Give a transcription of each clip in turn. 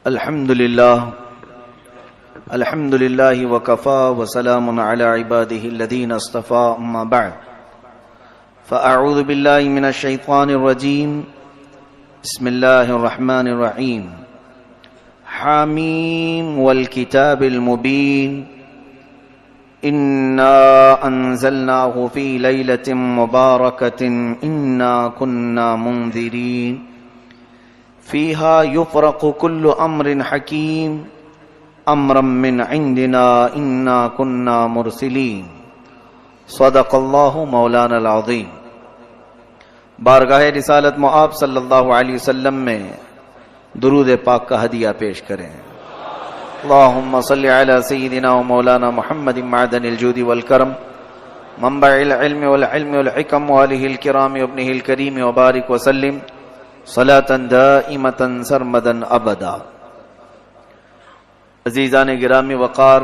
الحمد لله وكفى وسلام على عباده الذين اصطفى أما بعد فأعوذ بالله من الشيطان الرجيم بسم الله الرحمن الرحيم حاميم والكتاب المبين إنا أنزلناه في ليلة مباركة إنا كنا منذرين فيها يفرق كل أمر حكيم أمرا من عندنا إنا كنا مرسلين صدق الله مولانا العظيم۔ بارگاہ رسالت مآب صلی اللہ علیہ وسلم میں درود پاک کا ہدیہ پیش کریں۔ اللہم صلی علی سیدنا و مولانا محمد معدن الجود والکرم منبع العلم والعلم والحکم وآلہ الکرام وابنہ الکریم وبارک وسلم صلاة دائمة سرمدا ابدا۔ عزیزان گرامی وقار،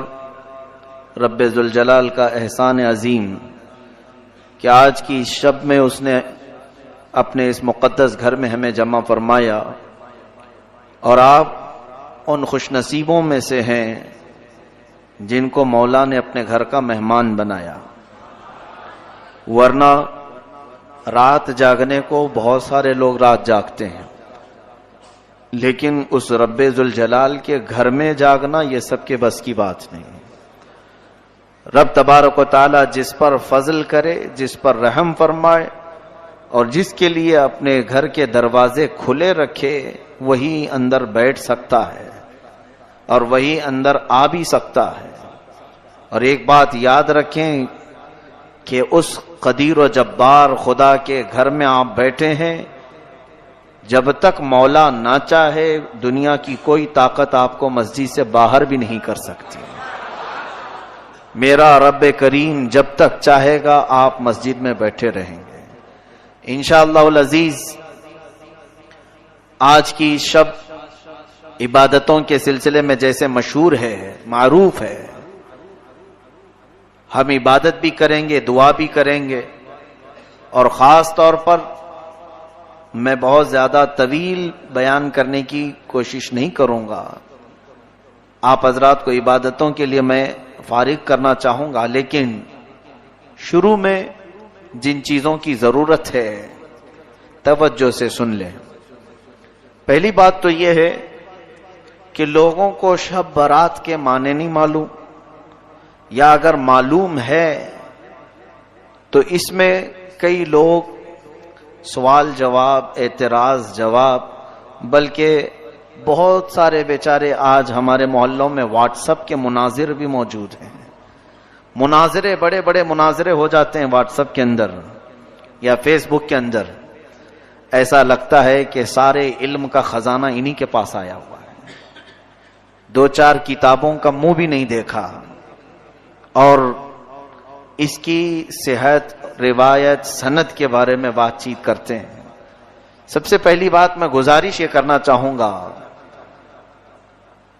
رب ذوالجلال کا احسان عظیم کہ آج کی شب میں اس نے اپنے اس مقدس گھر میں ہمیں جمع فرمایا، اور آپ ان خوش نصیبوں میں سے ہیں جن کو مولا نے اپنے گھر کا مہمان بنایا۔ ورنہ رات جاگنے کو بہت سارے لوگ رات جاگتے ہیں، لیکن اس رب ذوالجلال کے گھر میں جاگنا یہ سب کے بس کی بات نہیں۔ رب تبارک و تعالی جس پر فضل کرے، جس پر رحم فرمائے، اور جس کے لیے اپنے گھر کے دروازے کھلے رکھے، وہی اندر بیٹھ سکتا ہے اور وہی اندر آ بھی سکتا ہے۔ اور ایک بات یاد رکھیں کہ اس قدیر و جبار خدا کے گھر میں آپ بیٹھے ہیں، جب تک مولا نہ چاہے دنیا کی کوئی طاقت آپ کو مسجد سے باہر بھی نہیں کر سکتی۔ میرا رب کریم جب تک چاہے گا آپ مسجد میں بیٹھے رہیں گے انشاءاللہ العزیز۔ آج کی شب عبادتوں کے سلسلے میں جیسے مشہور ہے، معروف ہے، ہم عبادت بھی کریں گے، دعا بھی کریں گے، اور خاص طور پر میں بہت زیادہ طویل بیان کرنے کی کوشش نہیں کروں گا۔ آپ حضرات کو عبادتوں کے لیے میں فارغ کرنا چاہوں گا، لیکن شروع میں جن چیزوں کی ضرورت ہے توجہ سے سن لیں۔ پہلی بات تو یہ ہے کہ لوگوں کو شب برات کے معنی نہیں معلوم، یا اگر معلوم ہے تو اس میں کئی لوگ سوال جواب، اعتراض جواب، بلکہ بہت سارے بیچارے آج ہمارے محلوں میں واٹس ایپ کے مناظر بھی موجود ہیں۔ مناظرے، بڑے بڑے مناظرے ہو جاتے ہیں واٹس ایپ کے اندر یا فیس بک کے اندر۔ ایسا لگتا ہے کہ سارے علم کا خزانہ انہی کے پاس آیا ہوا ہے، دو چار کتابوں کا منہ بھی نہیں دیکھا، اور اس کی صحت، روایت، سند کے بارے میں بات چیت کرتے ہیں۔ سب سے پہلی بات میں گزارش یہ کرنا چاہوں گا،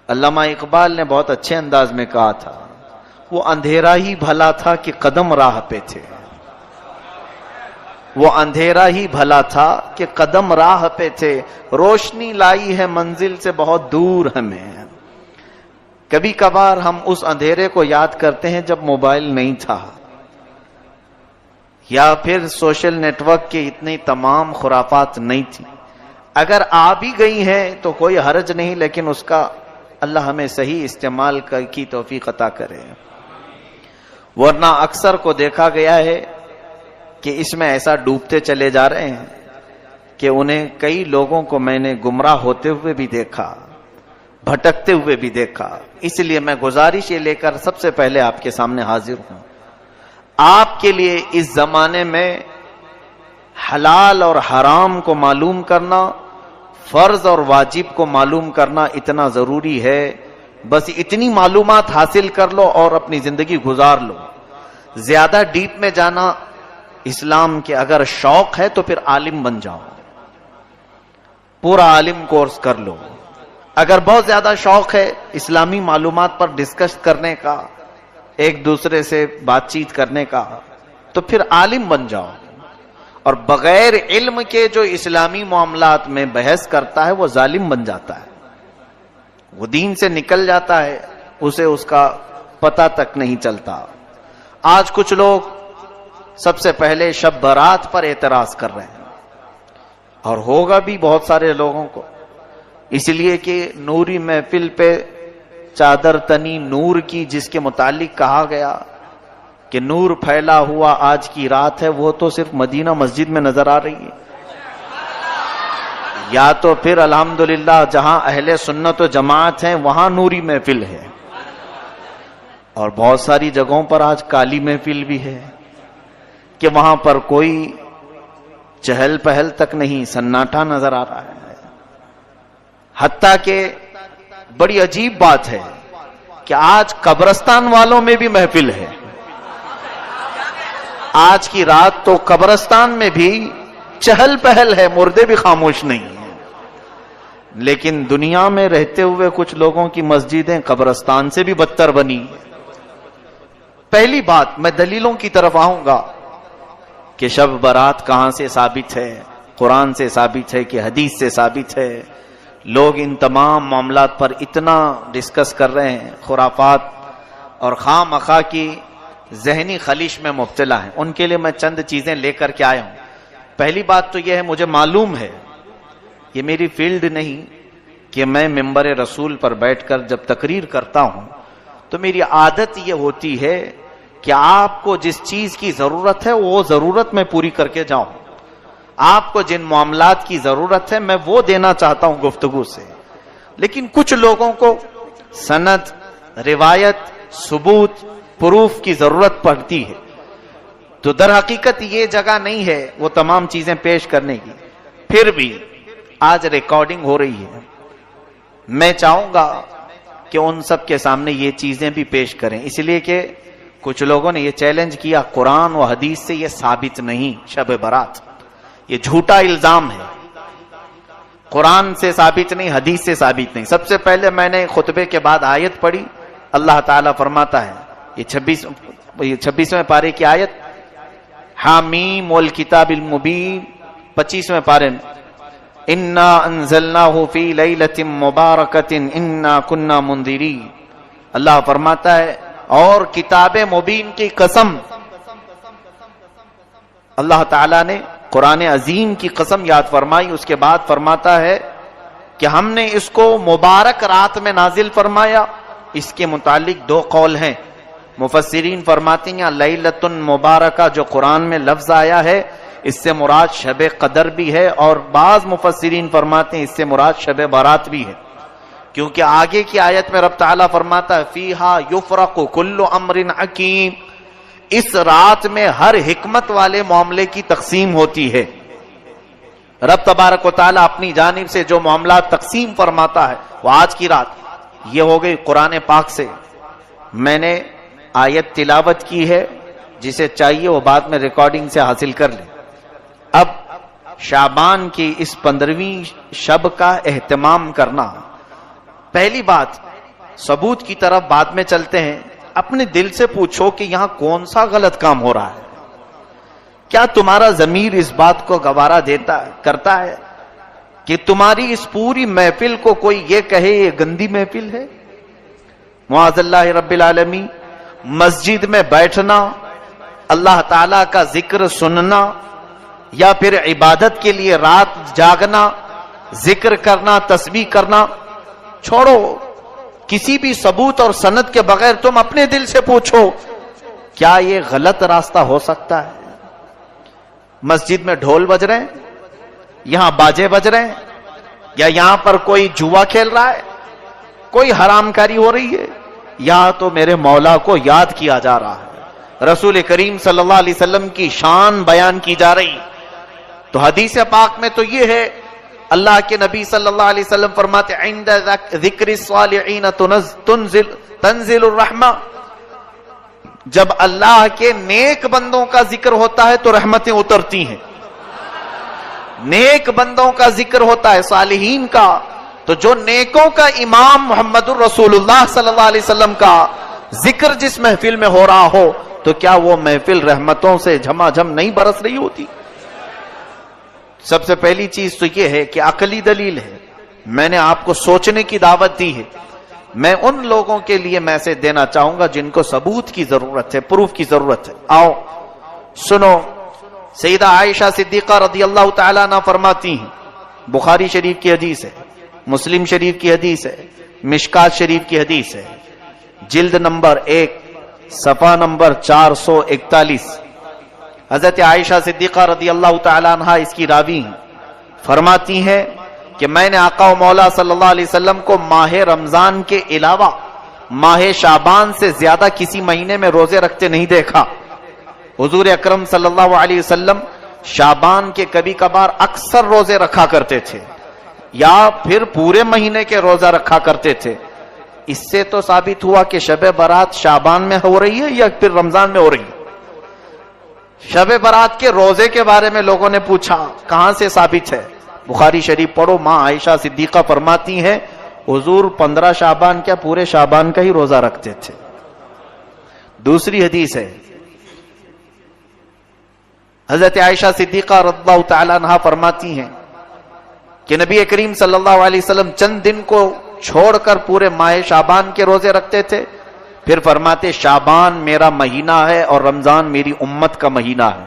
علامہ اقبال نے بہت اچھے انداز میں کہا تھا، وہ اندھیرا ہی بھلا تھا کہ قدم راہ پہ تھے۔ وہ اندھیرا ہی بھلا تھا کہ قدم راہ پہ تھے، روشنی لائی ہے منزل سے بہت دور ہمیں۔ کبھی کبھار ہم اس اندھیرے کو یاد کرتے ہیں جب موبائل نہیں تھا، یا پھر سوشل نیٹ ورک کے اتنی تمام خرافات نہیں تھی۔ اگر آ بھی گئی ہیں تو کوئی حرج نہیں، لیکن اس کا اللہ ہمیں صحیح استعمال کی توفیق عطا کرے۔ ورنہ اکثر کو دیکھا گیا ہے کہ اس میں ایسا ڈوبتے چلے جا رہے ہیں کہ انہیں کئی لوگوں کو میں نے گمراہ ہوتے ہوئے بھی دیکھا، بھٹکتے ہوئے بھی دیکھا۔ اس لیے میں گزارش یہ لے کر سب سے پہلے آپ کے سامنے حاضر ہوں، آپ کے لیے اس زمانے میں حلال اور حرام کو معلوم کرنا، فرض اور واجب کو معلوم کرنا اتنا ضروری ہے۔ بس اتنی معلومات حاصل کر لو اور اپنی زندگی گزار لو۔ زیادہ ڈیپ میں جانا اسلام کے اگر شوق ہے تو پھر عالم بن جاؤ، پورا عالم کورس کر لو۔ اگر بہت زیادہ شوق ہے اسلامی معلومات پر ڈسکس کرنے کا، ایک دوسرے سے بات چیت کرنے کا، تو پھر عالم بن جاؤ۔ اور بغیر علم کے جو اسلامی معاملات میں بحث کرتا ہے وہ ظالم بن جاتا ہے، وہ دین سے نکل جاتا ہے، اسے اس کا پتہ تک نہیں چلتا۔ آج کچھ لوگ سب سے پہلے شب برات پر اعتراض کر رہے ہیں، اور ہوگا بھی بہت سارے لوگوں کو، اس لیے کہ نوری محفل پہ چادر تنی نور کی، جس کے متعلق کہا گیا کہ نور پھیلا ہوا آج کی رات ہے، وہ تو صرف مدینہ مسجد میں نظر آ رہی ہے، یا تو پھر الحمدللہ جہاں اہل سنت و جماعت ہیں وہاں نوری محفل ہے، اور بہت ساری جگہوں پر آج کالی محفل بھی ہے کہ وہاں پر کوئی چہل پہل تک نہیں، سناٹا نظر آ رہا ہے۔ حتیٰ کہ بڑی عجیب بات ہے کہ آج قبرستان والوں میں بھی محفل ہے، آج کی رات تو قبرستان میں بھی چہل پہل ہے، مردے بھی خاموش نہیں ہیں، لیکن دنیا میں رہتے ہوئے کچھ لوگوں کی مسجدیں قبرستان سے بھی بدتر بنی۔ پہلی بات، میں دلیلوں کی طرف آؤں گا کہ شب برات کہاں سے ثابت ہے، قرآن سے ثابت ہے کہ حدیث سے ثابت ہے۔ لوگ ان تمام معاملات پر اتنا ڈسکس کر رہے ہیں، خرافات اور خواہ مخواہ کی ذہنی خلیش میں مبتلا ہیں، ان کے لیے میں چند چیزیں لے کر کے آیا ہوں۔ پہلی بات تو یہ ہے، مجھے معلوم ہے، یہ میری فیلڈ نہیں کہ میں ممبر رسول پر بیٹھ کر جب تقریر کرتا ہوں تو میری عادت یہ ہوتی ہے کہ آپ کو جس چیز کی ضرورت ہے وہ ضرورت میں پوری کر کے جاؤں، آپ کو جن معاملات کی ضرورت ہے میں وہ دینا چاہتا ہوں گفتگو سے، لیکن کچھ لوگوں کو سند، روایت، ثبوت، پروف کی ضرورت پڑتی ہے، تو در حقیقت یہ جگہ نہیں ہے وہ تمام چیزیں پیش کرنے کی۔ پھر بھی آج ریکارڈنگ ہو رہی ہے، میں چاہوں گا کہ ان سب کے سامنے یہ چیزیں بھی پیش کریں، اس لیے کہ کچھ لوگوں نے یہ چیلنج کیا قرآن و حدیث سے یہ ثابت نہیں شب برات، یہ جھوٹا الزام ہے، قرآن سے ثابت نہیں، حدیث سے ثابت نہیں۔ سب سے پہلے میں نے خطبے کے بعد آیت پڑھی، اللہ تعالیٰ فرماتا ہے، یہ 26ویں پارے کی آیت، حامیم والکتاب المبین، 25ویں پارے میں، انا انزلناہ فی لیلۃ مبارکۃ انا کنا منذرین، اللہ فرماتا ہے اور کتاب مبین کی قسم، اللہ تعالیٰ نے قرآن عظیم کی قسم یاد فرمائی، اس کے بعد فرماتا ہے کہ ہم نے اس کو مبارک رات میں نازل فرمایا۔ اس کے متعلق دو قول ہیں، مفسرین فرماتے ہیں لیلۃ مبارکہ جو قرآن میں لفظ آیا ہے اس سے مراد شب قدر بھی ہے، اور بعض مفسرین فرماتے ہیں اس سے مراد شب برات بھی ہے، کیونکہ آگے کی آیت میں رب تعالیٰ فرماتا ہے فیہا یفرق کل امر حکیم، اس رات میں ہر حکمت والے معاملے کی تقسیم ہوتی ہے۔ رب تبارک و تعالیٰ اپنی جانب سے جو معاملات تقسیم فرماتا ہے وہ آج کی رات یہ ہو گئی قرآن پاک سے۔ میں نے آیت تلاوت کی ہے، جسے چاہیے وہ بعد میں ریکارڈنگ سے حاصل کر لے۔ اب شعبان کی اس 15ویں شب کا اہتمام کرنا، پہلی بات ثبوت کی طرف بعد میں چلتے ہیں، اپنے دل سے پوچھو کہ یہاں کون سا غلط کام ہو رہا ہے؟ کیا تمہارا ضمیر اس بات کو گوارا کرتا ہے کہ تمہاری اس پوری محفل کو کوئی یہ کہے یہ گندی محفل ہے؟ معاذ اللہ رب العالمین، مسجد میں بیٹھنا، اللہ تعالیٰ کا ذکر سننا، یا پھر عبادت کے لیے رات جاگنا، ذکر کرنا، تسبیح کرنا، چھوڑو، کسی بھی ثبوت اور سند کے بغیر تم اپنے دل سے پوچھو کیا یہ غلط راستہ ہو سکتا ہے؟ مسجد میں ڈھول بج رہے ہیں، یہاں باجے بج رہے ہیں، یا یہاں پر کوئی جوا کھیل رہا ہے، کوئی حرام کاری ہو رہی ہے، یا تو میرے مولا کو یاد کیا جا رہا ہے، رسول کریم صلی اللہ علیہ وسلم کی شان بیان کی جا رہی۔ تو حدیث پاک میں تو یہ ہے، اللہ کے نبی صلی اللہ علیہ وسلم فرماتے عند ذکر الصالحین تنزل الرحمہ، جب اللہ کے نیک بندوں کا ذکر ہوتا ہے تو رحمتیں اترتی ہیں، نیک بندوں کا ذکر ہوتا ہے، صالحین کا، تو جو نیکوں کا امام محمد الرسول اللہ صلی اللہ علیہ وسلم کا ذکر جس محفل میں ہو رہا ہو تو کیا وہ محفل رحمتوں سے جھما جھم نہیں برس رہی ہوتی؟ سب سے پہلی چیز تو یہ ہے کہ عقلی دلیل ہے، میں نے آپ کو سوچنے کی دعوت دی ہے. میں ان لوگوں کے لیے میسج دینا چاہوں گا جن کو ثبوت کی ضرورت ہے، پروف کی ضرورت ہے. آؤ سنو. سیدہ عائشہ صدیقہ رضی اللہ تعالیٰ عنہ فرماتی ہیں، بخاری شریف کی حدیث ہے، مسلم شریف کی حدیث ہے، مشکات شریف کی حدیث ہے، جلد نمبر 1 صفحہ نمبر 441. حضرت عائشہ صدیقہ رضی اللہ تعالیٰ عنہ اس کی راوی ہیں. فرماتی ہیں کہ میں نے آقا و مولا صلی اللہ علیہ وسلم کو ماہ رمضان کے علاوہ ماہ شعبان سے زیادہ کسی مہینے میں روزے رکھتے نہیں دیکھا. حضور اکرم صلی اللہ علیہ وسلم شعبان کے کبھی کبھار اکثر روزے رکھا کرتے تھے یا پھر پورے مہینے کے روزہ رکھا کرتے تھے. اس سے تو ثابت ہوا کہ شب برات شعبان میں ہو رہی ہے یا پھر رمضان میں ہو رہی ہے. شب برات کے روزے کے بارے میں لوگوں نے پوچھا کہاں سے ثابت ہے؟ بخاری شریف پڑھو. ماں عائشہ صدیقہ فرماتی ہیں حضور 15 شعبان کیا پورے شعبان کا ہی روزہ رکھتے تھے. دوسری حدیث ہے، حضرت عائشہ صدیقہ رضی اللہ تعالیٰ عنہ فرماتی ہیں کہ نبی کریم صلی اللہ علیہ وسلم چند دن کو چھوڑ کر پورے ماہ شعبان کے روزے رکھتے تھے. پھر فرماتے شعبان میرا مہینہ ہے اور رمضان میری امت کا مہینہ ہے.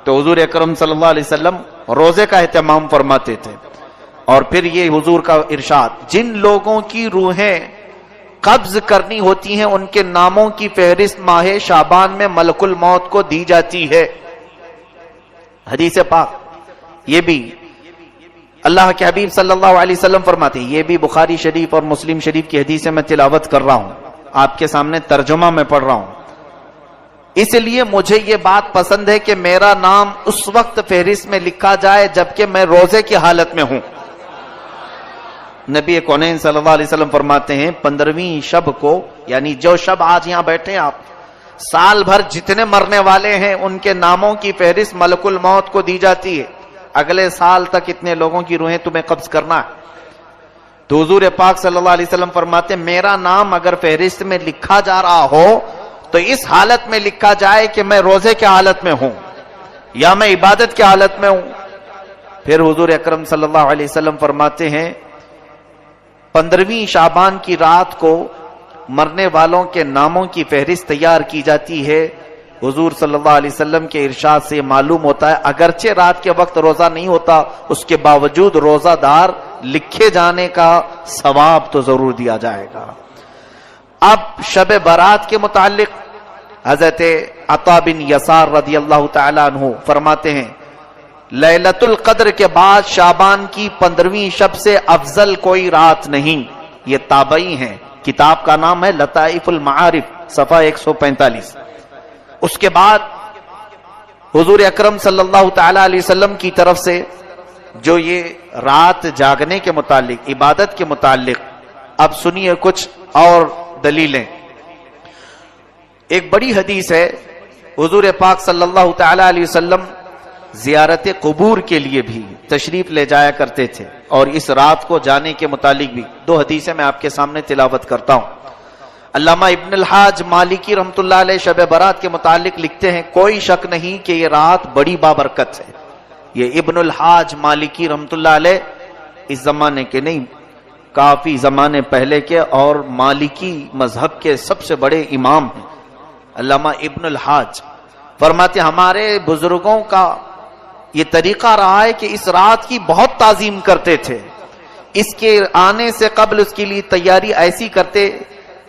تو حضور اکرم صلی اللہ علیہ وسلم روزے کا اہتمام فرماتے تھے. اور پھر یہ حضور کا ارشاد، جن لوگوں کی روحیں قبض کرنی ہوتی ہیں ان کے ناموں کی فہرست ماہ شعبان میں ملک الموت کو دی جاتی ہے. حدیث پاک یہ بھی اللہ کے حبیب صلی اللہ علیہ وسلم فرماتے ہیں، یہ بھی بخاری شریف اور مسلم شریف کی حدیث میں تلاوت کر رہا ہوں، آپ کے سامنے ترجمہ میں پڑھ رہا ہوں. اس لیے مجھے یہ بات پسند ہے کہ میرا نام اس وقت فہرست میں لکھا جائے جبکہ میں روزے کی حالت میں ہوں. نبی کونین صلی اللہ علیہ وسلم فرماتے ہیں 15ویں شب کو، یعنی جو شب آج یہاں بیٹھے آپ، سال بھر جتنے مرنے والے ہیں ان کے ناموں کی فہرست ملک الموت کو دی جاتی ہے. اگلے سال تک اتنے لوگوں کی روحیں تمہیں قبض کرنا ہے. تو حضور پاک صلی اللہ علیہ وسلم فرماتے ہیں میرا نام اگر فہرست میں لکھا جا رہا ہو تو اس حالت میں لکھا جائے کہ میں روزے کی حالت میں ہوں یا میں عبادت کی حالت میں ہوں. پھر حضور اکرم صلی اللہ علیہ وسلم فرماتے ہیں 15ویں شعبان کی رات کو مرنے والوں کے ناموں کی فہرست تیار کی جاتی ہے. حضور صلی اللہ علیہ وسلم کے ارشاد سے معلوم ہوتا ہے اگرچہ رات کے وقت روزہ نہیں ہوتا اس کے باوجود روزہ دار لکھے جانے کا ثواب تو ضرور دیا جائے گا. اب شب برات کے متعلق حضرت عطا بن یسار رضی اللہ تعالیٰ عنہ فرماتے ہیں لیلۃ القدر کے بعد شعبان کی 15ویں شب سے افضل کوئی رات نہیں. یہ تابعی ہیں، کتاب کا نام ہے لطائف المعارف صفحہ 145. اس کے بعد حضور اکرم صلی اللہ تعالی علیہ وسلم کی طرف سے جو یہ رات جاگنے کے متعلق، عبادت کے متعلق، اب سنیے کچھ اور دلیلیں. ایک بڑی حدیث ہے، حضور پاک صلی اللہ تعالی علیہ وسلم زیارت قبور کے لیے بھی تشریف لے جایا کرتے تھے اور اس رات کو جانے کے متعلق بھی 2 حدیثیں میں آپ کے سامنے تلاوت کرتا ہوں. علامہ ابن الحاج مالکی رحمۃ اللہ علیہ شب برات کے متعلق لکھتے ہیں کوئی شک نہیں کہ یہ رات بڑی بابرکت ہے. یہ ابن الحاج مالکی رحمۃ اللہ علیہ اس زمانے کے نہیں، کافی زمانے پہلے کے اور مالکی مذہب کے سب سے بڑے امام ہیں. علامہ ابن الحاج فرماتے ہمارے بزرگوں کا یہ طریقہ رہا ہے کہ اس رات کی بہت تعظیم کرتے تھے. اس کے آنے سے قبل اس کے لیے تیاری ایسی کرتے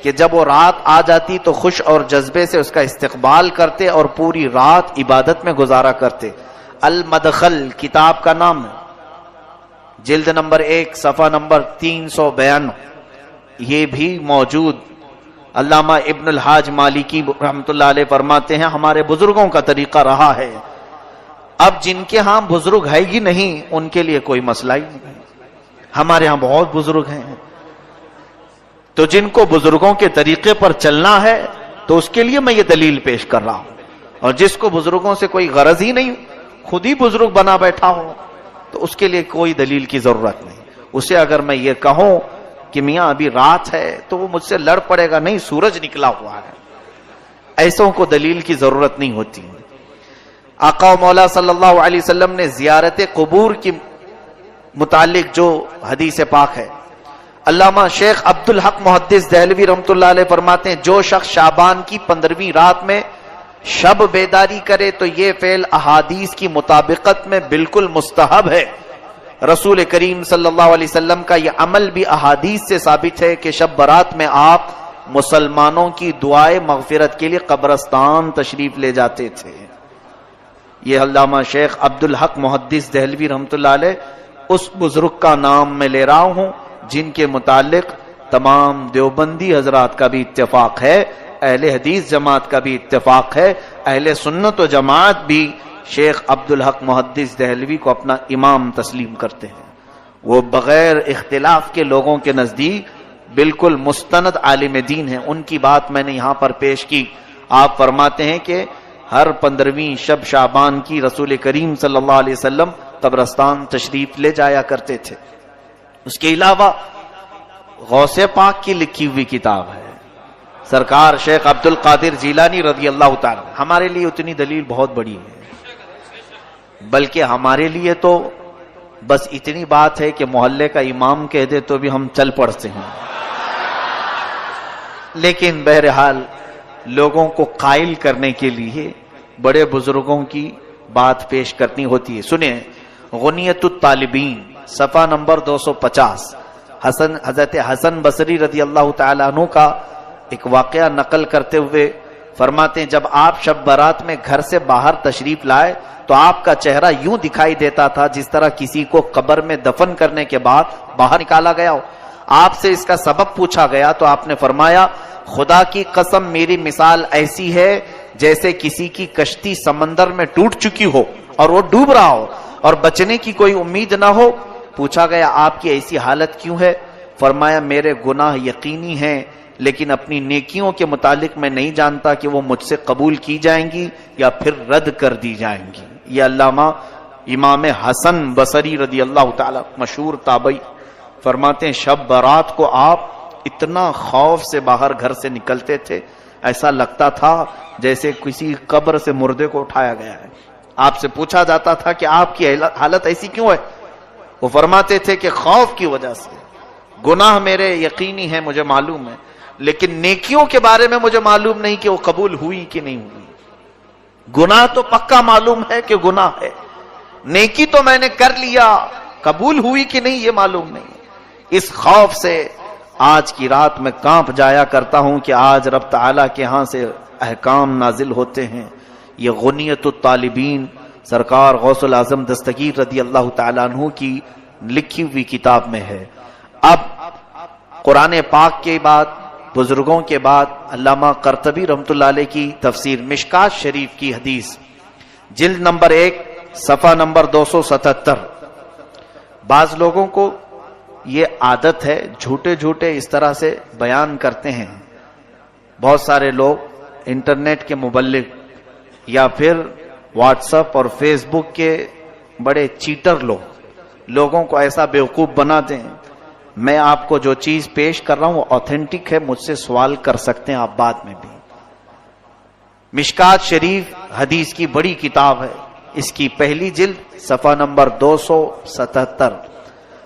کہ جب وہ رات آ جاتی تو خوش اور جذبے سے اس کا استقبال کرتے اور پوری رات عبادت میں گزارا کرتے. المدخل کتاب کا نام ہے، جلد نمبر 1 صفحہ نمبر 392 یہ بھی موجود. علامہ ابن الحاج مالکی رحمۃ اللہ علیہ فرماتے ہیں ہمارے بزرگوں کا طریقہ رہا ہے. اب جن کے ہاں بزرگ ہے ہی نہیں ان کے لیے کوئی مسئلہ ہی نہیں. ہمارے ہاں بہت بزرگ ہیں، تو جن کو بزرگوں کے طریقے پر چلنا ہے تو اس کے لیے میں یہ دلیل پیش کر رہا ہوں. اور جس کو بزرگوں سے کوئی غرض ہی نہیں، خود ہی بزرگ بنا بیٹھا ہو، تو اس کے لیے کوئی دلیل کی ضرورت نہیں. اسے اگر میں یہ کہوں کہ میاں ابھی رات ہے تو وہ مجھ سے لڑ پڑے گا، نہیں سورج نکلا ہوا ہے. ایسوں کو دلیل کی ضرورت نہیں ہوتی. آقا و مولا صلی اللہ علیہ وسلم نے زیارت قبور کی متعلق جو حدیث پاک ہے، علامہ شیخ عبدالحق محدث دہلوی رحمۃ اللہ علیہ فرماتے ہیں جو شخص شعبان کی 15ویں رات میں شب بیداری کرے تو یہ فعل احادیث کی مطابقت میں بالکل مستحب ہے۔ رسول کریم صلی اللہ علیہ وسلم کا یہ عمل بھی احادیث سے ثابت ہے کہ شب برات میں آپ مسلمانوں کی دعائے مغفرت کے لیے قبرستان تشریف لے جاتے تھے۔ یہ علامہ شیخ عبدالحق محدث دہلوی رحمۃ اللہ علیہ اس بزرگ کا نام میں لے رہا ہوں جن کے متعلق تمام دیوبندی حضرات کا بھی اتفاق ہے، اہل حدیث جماعت کا بھی اتفاق ہے، اہل سنت و جماعت بھی شیخ عبدالحق محدث دہلوی کو اپنا امام تسلیم کرتے ہیں۔ وہ بغیر اختلاف کے لوگوں کے نزدیک بالکل مستند عالم دین ہیں۔ ان کی بات میں نے یہاں پر پیش کی۔ آپ فرماتے ہیں کہ ہر 15ویں شب شعبان کی رسول کریم صلی اللہ علیہ وسلم قبرستان تشریف لے جایا کرتے تھے۔ اس کے علاوہ غوث پاک کی لکھی ہوئی کتاب ہے، سرکار شیخ عبد القادر جیلانی رضی اللہ تعالی۔ ہمارے لیے اتنی دلیل بہت بڑی ہے، بلکہ ہمارے لیے تو بس اتنی بات ہے کہ محلے کا امام کہہ دے تو بھی ہم چل پڑتے ہیں، لیکن بہرحال لوگوں کو قائل کرنے کے لیے بڑے بزرگوں کی بات پیش کرنی ہوتی ہے۔ سنیں، غنیت الطالبین صفحہ نمبر 250، حضرت حسن بصری رضی اللہ تعالیٰ عنہ کا ایک واقعہ نقل کرتے ہوئے فرماتے ہیں جب آپ شب برات میں گھر سے باہر تشریف لائے تو آپ کا چہرہ یوں دکھائی دیتا تھا جس طرح کسی کو قبر میں دفن کرنے کے بعد باہر نکالا گیا ہو۔ آپ سے اس کا سبب پوچھا گیا تو آپ نے فرمایا خدا کی قسم میری مثال ایسی ہے جیسے کسی کی کشتی سمندر میں ٹوٹ چکی ہو اور وہ ڈوب رہا ہو اور بچنے کی کوئی امید نہ ہو۔ پوچھا گیا آپ کی ایسی حالت کیوں ہے؟ فرمایا میرے گناہ یقینی ہیں لیکن اپنی نیکیوں کے متعلق میں نہیں جانتا کہ وہ مجھ سے قبول کی جائیں گی یا پھر رد کر دی جائیں گی۔ یہ علامہ امام حسن بصری رضی اللہ تعالی مشہور تابعی فرماتے ہیں شب برات کو آپ اتنا خوف سے باہر گھر سے نکلتے تھے ایسا لگتا تھا جیسے کسی قبر سے مردے کو اٹھایا گیا ہے۔ آپ سے پوچھا جاتا تھا کہ آپ کی حالت ایسی کیوں ہے؟ وہ فرماتے تھے کہ خوف کی وجہ سے، گناہ میرے یقینی ہے مجھے معلوم ہے لیکن نیکیوں کے بارے میں مجھے معلوم نہیں کہ وہ قبول ہوئی کہ نہیں ہوئی۔ گناہ تو پکا معلوم ہے کہ گناہ ہے، نیکی تو میں نے کر لیا، قبول ہوئی کہ نہیں یہ معلوم نہیں۔ اس خوف سے آج کی رات میں کانپ جایا کرتا ہوں کہ آج رب تعالیٰ کے ہاں سے احکام نازل ہوتے ہیں۔ یہ غنیت الطالبین سرکار غوث العظم دستگیر رضی اللہ تعالیٰ عنہ کی لکھی ہوئی کتاب میں ہے۔ اب قرآن پاک کے بعد بزرگوں کے بعد علامہ قرطبی رحمۃ اللہ علیہ کی تفسیر مشکات شریف کی حدیث جلد نمبر 1 صفحہ نمبر 277۔ بعض لوگوں کو یہ عادت ہے جھوٹے جھوٹے اس طرح سے بیان کرتے ہیں۔ بہت سارے لوگ انٹرنیٹ کے مبلغ یا پھر واٹس ایپ اور فیس بک کے بڑے چیٹر لوگوں کو ایسا بیوقوف بنا دیں۔ میں آپ کو جو چیز پیش کر رہا ہوں وہ آتھینٹک ہے، مجھ سے سوال کر سکتے ہیں آپ بعد میں بھی۔ مشکات شریف حدیث کی بڑی کتاب ہے، اس کی پہلی جلد صفحہ نمبر 277۔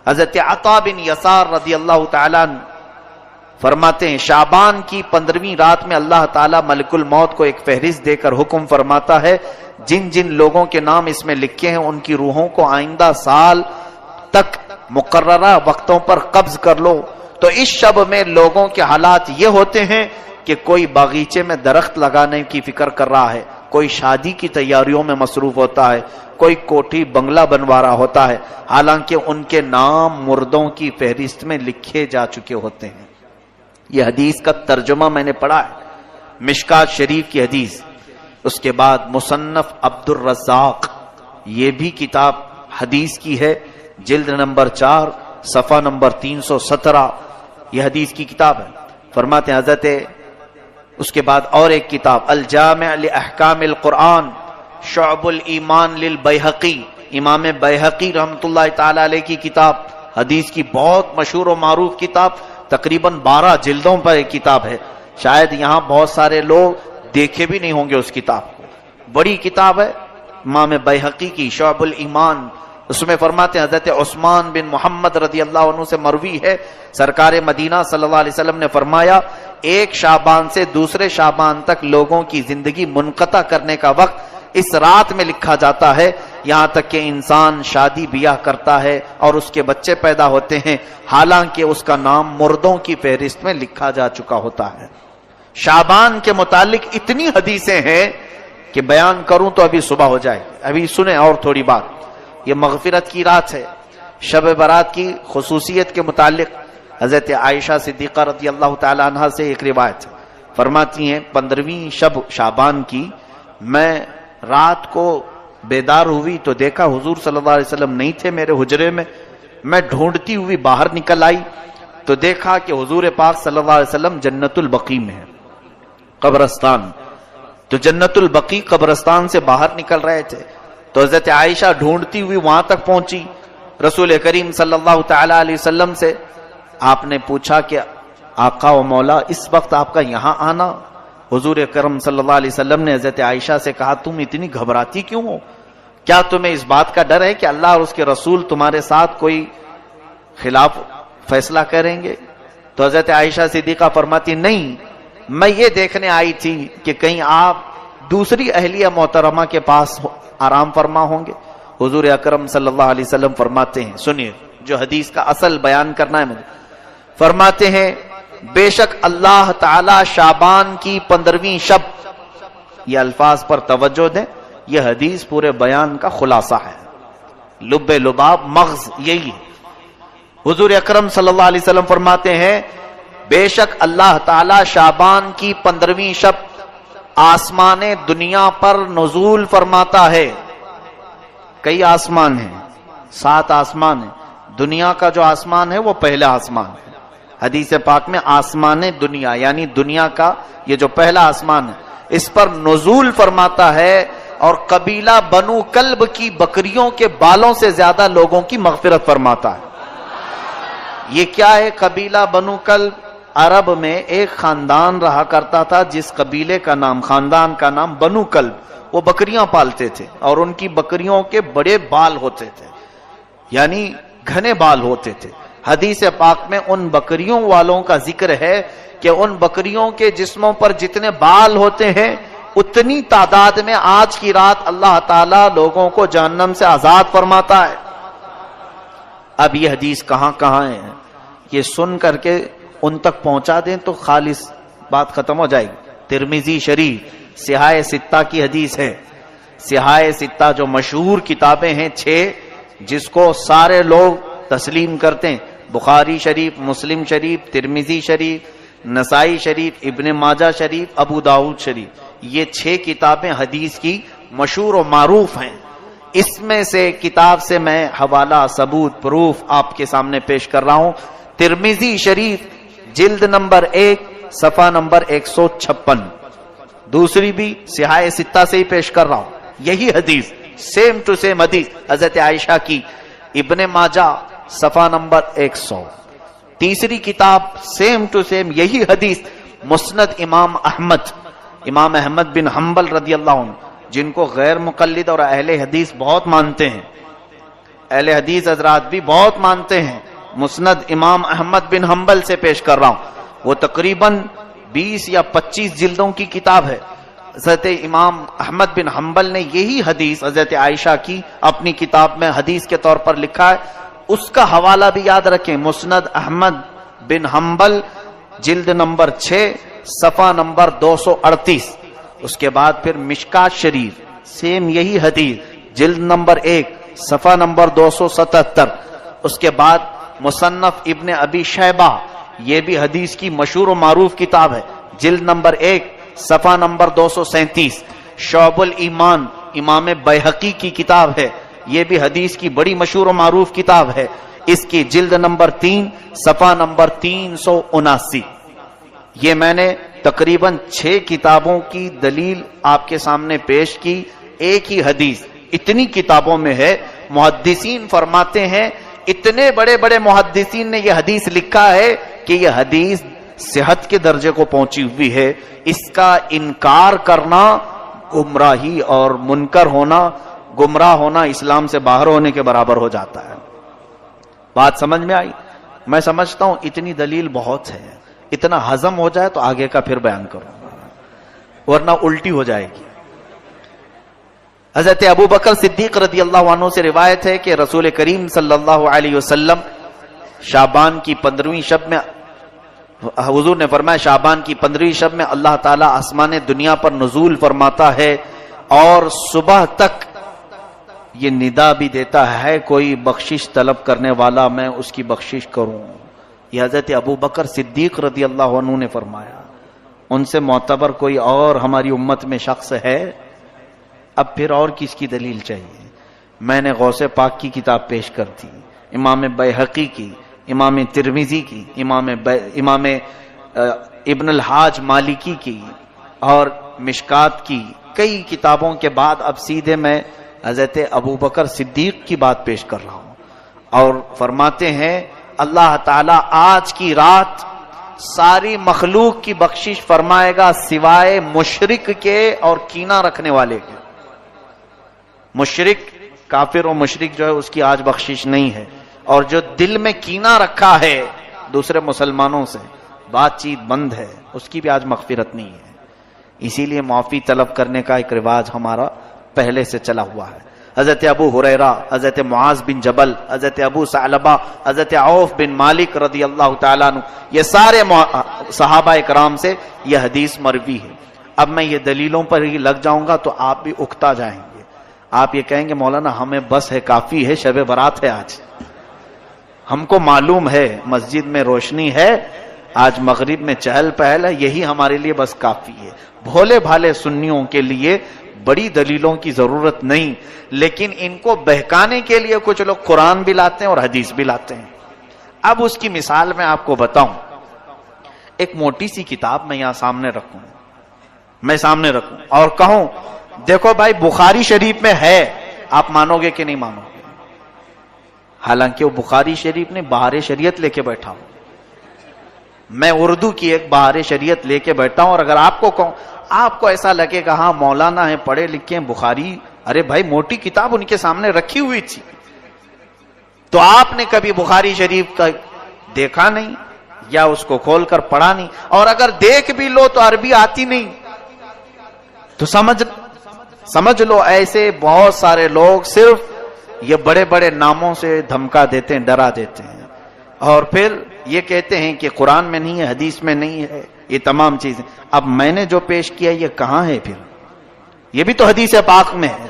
حضرت عطا بن یسار رضی اللہ تعالیٰ عنہ فرماتے ہیں شعبان کی 15ویں رات میں اللہ تعالیٰ ملک الموت کو ایک فہرست دے کر حکم فرماتا ہے جن جن لوگوں کے نام اس میں لکھے ہیں ان کی روحوں کو آئندہ سال تک مقررہ وقتوں پر قبض کر لو۔ تو اس شب میں لوگوں کے حالات یہ ہوتے ہیں کہ کوئی باغیچے میں درخت لگانے کی فکر کر رہا ہے، کوئی شادی کی تیاریوں میں مصروف ہوتا ہے، کوئی کوٹھی بنگلہ بنوا رہا ہوتا ہے، حالانکہ ان کے نام مردوں کی فہرست میں لکھے جا چکے ہوتے ہیں۔ یہ حدیث کا ترجمہ میں نے پڑھا ہے، مشکات شریف کی حدیث۔ اس کے بعد مصنف عبد الرزاق، یہ بھی کتاب حدیث کی ہے، جلد نمبر 4 صفحہ نمبر 317، یہ حدیث کی کتاب ہے۔ فرماتے ہیں حضرت اس کے بعد اور ایک کتاب الجامع لاحکام القرآن شعب الایمان للبیہقی، امام بیہقی رحمۃ اللہ تعالی علیہ کی کتاب، حدیث کی بہت مشہور و معروف کتاب، تقریباً 12 جلدوں پر ایک کتاب ہے۔ شاید یہاں بہت سارے لوگ دیکھے بھی نہیں ہوں گے اس کتاب کو، بڑی کتاب ہے، امام بیہقی کی شعب الایمان، اس میں فرماتے ہیں حضرت عثمان بن محمد رضی اللہ عنہ سے مروی ہے، سرکار مدینہ صلی اللہ علیہ وسلم نے فرمایا ایک شعبان سے دوسرے شعبان تک لوگوں کی زندگی منقطع کرنے کا وقت اس رات میں لکھا جاتا ہے، یہاں تک کہ انسان شادی بیاہ کرتا ہے اور اس کے بچے پیدا ہوتے ہیں، حالانکہ اس کا نام مردوں کی فہرست میں لکھا جا چکا ہوتا ہے۔ شعبان کے متعلق اتنی حدیثیں ہیں کہ بیان کروں تو ابھی صبح ہو جائے۔ ابھی سنیں اور تھوڑی بات، یہ مغفرت کی رات ہے، شب برات کی خصوصیت کے متعلق حضرت عائشہ صدیقہ رضی اللہ تعالی عنہا سے ایک روایت فرماتی ہیں 15ویں شب شعبان کی میں رات کو بیدار ہوئی تو دیکھا حضور صلی اللہ علیہ وسلم نہیں تھے میرے حجرے میں ڈھونڈتی ہوئی باہر نکل آئی تو دیکھا کہ حضور پاک صلی اللہ علیہ وسلم جنت البقیع میں ہے، قبرستان، تو جنت البقیع قبرستان سے باہر نکل رہے تھے تو حضرت عائشہ ڈھونڈتی ہوئی وہاں تک پہنچی، رسول کریم صلی اللہ تعالی علیہ وسلم سے آپ نے پوچھا کہ آقا و مولا اس وقت آپ کا یہاں آنا؟ حضور کرم صلی اللہ علیہ وسلم نے حضرت عائشہ سے کہا تم اتنی گھبراتی کیوں ہو؟ کیا تمہیں اس بات کا ڈر ہے کہ اللہ اور اس کے رسول تمہارے ساتھ کوئی خلاف فیصلہ کریں گے؟ تو حضرت عائشہ صدیقہ فرماتی نہیں، میں یہ دیکھنے آئی تھی کہ کہیں آپ دوسری اہلیہ محترمہ کے پاس آرام فرما ہوں گے۔ حضور اکرم صلی اللہ علیہ وسلم فرماتے ہیں، سنیے جو حدیث کا اصل بیان کرنا ہے مجھے، فرماتے ہیں بے شک اللہ تعالی شعبان کی 15ویں شب، یہ الفاظ پر توجہ دیں، یہ حدیث پورے بیان کا خلاصہ ہے، لب لباب مغز یہی ہے۔ حضور اکرم صلی اللہ علیہ وسلم فرماتے ہیں بے شک اللہ تعالی شعبان کی 15ویں شب آسمان دنیا پر نزول فرماتا ہے۔ کئی آسمان ہیں، 7 آسمان ہیں، دنیا کا جو آسمان ہے وہ پہلا آسمان ہے، حدیث پاک میں آسمان دنیا یعنی دنیا کا یہ جو پہلا آسمان ہے اس پر نزول فرماتا ہے، اور قبیلہ بنو کلب کی بکریوں کے بالوں سے زیادہ لوگوں کی مغفرت فرماتا ہے۔ یہ کیا ہے قبیلہ بنو کلب؟ عرب میں ایک خاندان رہا کرتا تھا جس قبیلے کا نام، خاندان کا نام بنو کلب، وہ بکریاں پالتے تھے اور ان کی بکریوں کے بڑے بال ہوتے تھے، یعنی گھنے بال ہوتے تھے۔ حدیث پاک میں ان بکریوں والوں کا ذکر ہے کہ ان بکریوں کے جسموں پر جتنے بال ہوتے ہیں اتنی تعداد میں آج کی رات اللہ تعالیٰ لوگوں کو جہنم سے آزاد فرماتا ہے۔ اب یہ حدیث کہاں کہاں ہے یہ سن کر کے ان تک پہنچا دیں تو خالص بات ختم ہو جائے گی۔ ترمذی شریف سیاہ ستہ کی حدیث ہے، سیاہ ستہ جو مشہور کتابیں ہیں 6 جس کو سارے لوگ تسلیم کرتے ہیں، بخاری شریف، مسلم شریف، ترمذی شریف، نسائی شریف، ابن ماجہ شریف، ابو داؤد شریف، یہ 6 کتابیں حدیث کی مشہور و معروف ہیں۔ اس میں سے کتاب سے میں حوالہ، ثبوت، پروف آپ کے سامنے پیش کر رہا ہوں۔ ترمذی شریف جلد نمبر 1 صفحہ نمبر 156، دوسری بھی سیاہ ستہ سے ہی پیش کر رہا ہوں، یہی حدیث سیم ٹو سیم حدیث حضرت عائشہ کی، ابن ماجہ صفحہ نمبر 100، تیسری کتاب سیم ٹو سیم یہی حدیث مسند امام احمد بن حنبل رضی اللہ عنہ، جن کو غیر مقلد اور اہل حدیث بہت مانتے ہیں، اہل حدیث حضرات بھی بہت مانتے ہیں، مسند امام احمد بن حنبل سے پیش کر رہا ہوں، وہ تقریباً 20 یا 25 جلدوں کی کتاب ہے۔ حضرت امام احمد بن حنبل نے یہی حدیث حضرت عائشہ کی اپنی کتاب میں حدیث کے طور پر لکھا ہے، اس کا حوالہ بھی یاد رکھیں، مسند احمد بن حنبل جلد نمبر 6 صفحہ نمبر 238۔ اس کے بعد پھر مشکات شریف سیم یہی حدیث جلد نمبر 1 صفحہ نمبر 277۔ اس کے بعد مصنف ابن ابی شیبہ، یہ بھی حدیث کی مشہور و معروف کتاب ہے، جلد نمبر 1 صفحہ نمبر 237۔ شعب الایمان امام بیہقی کی کتاب ہے، یہ بھی حدیث کی بڑی مشہور و معروف کتاب ہے، اس کی جلد نمبر 3 صفحہ نمبر 379۔ یہ میں نے تقریباً 6 کتابوں کی دلیل آپ کے سامنے پیش کی، ایک ہی حدیث اتنی کتابوں میں ہے۔ محدثین فرماتے ہیں، اتنے بڑے بڑے محدثین نے یہ حدیث لکھا ہے کہ یہ حدیث صحت کے درجے کو پہنچی ہوئی ہے، اس کا انکار کرنا گمراہی اور منکر ہونا گمراہ ہونا اسلام سے باہر ہونے کے برابر ہو جاتا ہے. بات سمجھ میں آئی؟ میں سمجھتا ہوں اتنی دلیل بہت ہے، اتنا ہضم ہو جائے تو آگے کا پھر بیان کروں گا، ورنہ الٹی ہو جائے گی. حضرت ابو بکر صدیق رضی اللہ عنہ سے روایت ہے کہ رسول کریم صلی اللہ علیہ وسلم شعبان کی 15ویں شب میں، حضور نے فرمایا شعبان کی 15ویں شب میں اللہ تعالیٰ آسمان دنیا پر نزول فرماتا ہے اور صبح تک یہ ندا بھی دیتا ہے کوئی بخشش طلب کرنے والا میں اس کی بخشش کروں. یہ حضرت ابو بکر صدیق رضی اللہ عنہ نے فرمایا. ان سے معتبر کوئی اور ہماری امت میں شخص ہے؟ اب پھر اور کس کی دلیل چاہیے؟ میں نے غوث پاک کی کتاب پیش کر دی، امام بیہقی کی، امام ترمذی کی، امام ابن الحاج مالکی کی اور مشکات کی کئی کتابوں کے بعد اب سیدھے میں حضرت ابو بکر صدیق کی بات پیش کر رہا ہوں. اور فرماتے ہیں اللہ تعالیٰ آج کی رات ساری مخلوق کی بخشش فرمائے گا سوائے مشرک کے اور کینہ رکھنے والے کے. مشرک، کافر و مشرک جو ہے اس کی آج بخشش نہیں ہے، اور جو دل میں کینہ رکھا ہے دوسرے مسلمانوں سے، بات چیت بند ہے، اس کی بھی آج مغفرت نہیں ہے. اسی لیے معافی طلب کرنے کا ایک رواج ہمارا پہلے سے چلا ہوا ہے. حضرت ابو ہریرہ، حضرت معاذ بن جبل، حضرت ابو ثعلبہ، حضرت عوف بن مالک رضی اللہ تعالیٰ عنہ، یہ سارے صحابہ اکرام سے یہ حدیث مروی ہے. اب میں یہ دلیلوں پر ہی لگ جاؤں گا تو آپ بھی اکتا جائیں گے. آپ یہ کہیں گے مولانا ہمیں بس ہے، کافی ہے، شب برات ہے آج، ہم کو معلوم ہے مسجد میں روشنی ہے، آج مغرب میں چہل پہل ہے، یہی ہمارے لیے بس کافی ہے. بھولے بھالے سنیوں کے لیے بڑی دلیلوں کی ضرورت نہیں، لیکن ان کو بہکانے کے لیے کچھ لوگ قرآن بھی لاتے ہیں اور حدیث بھی لاتے ہیں. اب اس کی مثال میں آپ کو بتاؤں. ایک موٹی سی کتاب میں یہاں سامنے رکھوں اور کہوں دیکھو بھائی بخاری شریف میں ہے، آپ مانو گے کہ نہیں مانو گے؟ حالانکہ وہ بخاری شریف نے بہار شریعت لے کے بیٹھا ہوں، میں اردو کی ایک بہار شریعت لے کے بیٹھا ہوں. اور اگر آپ کو کہوں، آپ کو ایسا لگے گا ہاں مولانا ہیں، پڑھے لکھے ہیں، بخاری، ارے بھائی موٹی کتاب ان کے سامنے رکھی ہوئی تھی، تو آپ نے کبھی بخاری شریف کا دیکھا نہیں یا اس کو کھول کر پڑھا نہیں. اور اگر دیکھ بھی لو تو عربی آتی نہیں، تو سمجھ لو ایسے بہت سارے لوگ صرف یہ بڑے بڑے ناموں سے دھمکا دیتے ہیں، ڈرا دیتے ہیں، اور پھر یہ کہتے ہیں کہ قرآن میں نہیں ہے، حدیث میں نہیں ہے، یہ تمام چیزیں. اب میں نے جو پیش کیا یہ کہاں ہے؟ پھر یہ بھی تو حدیث پاک میں ہے.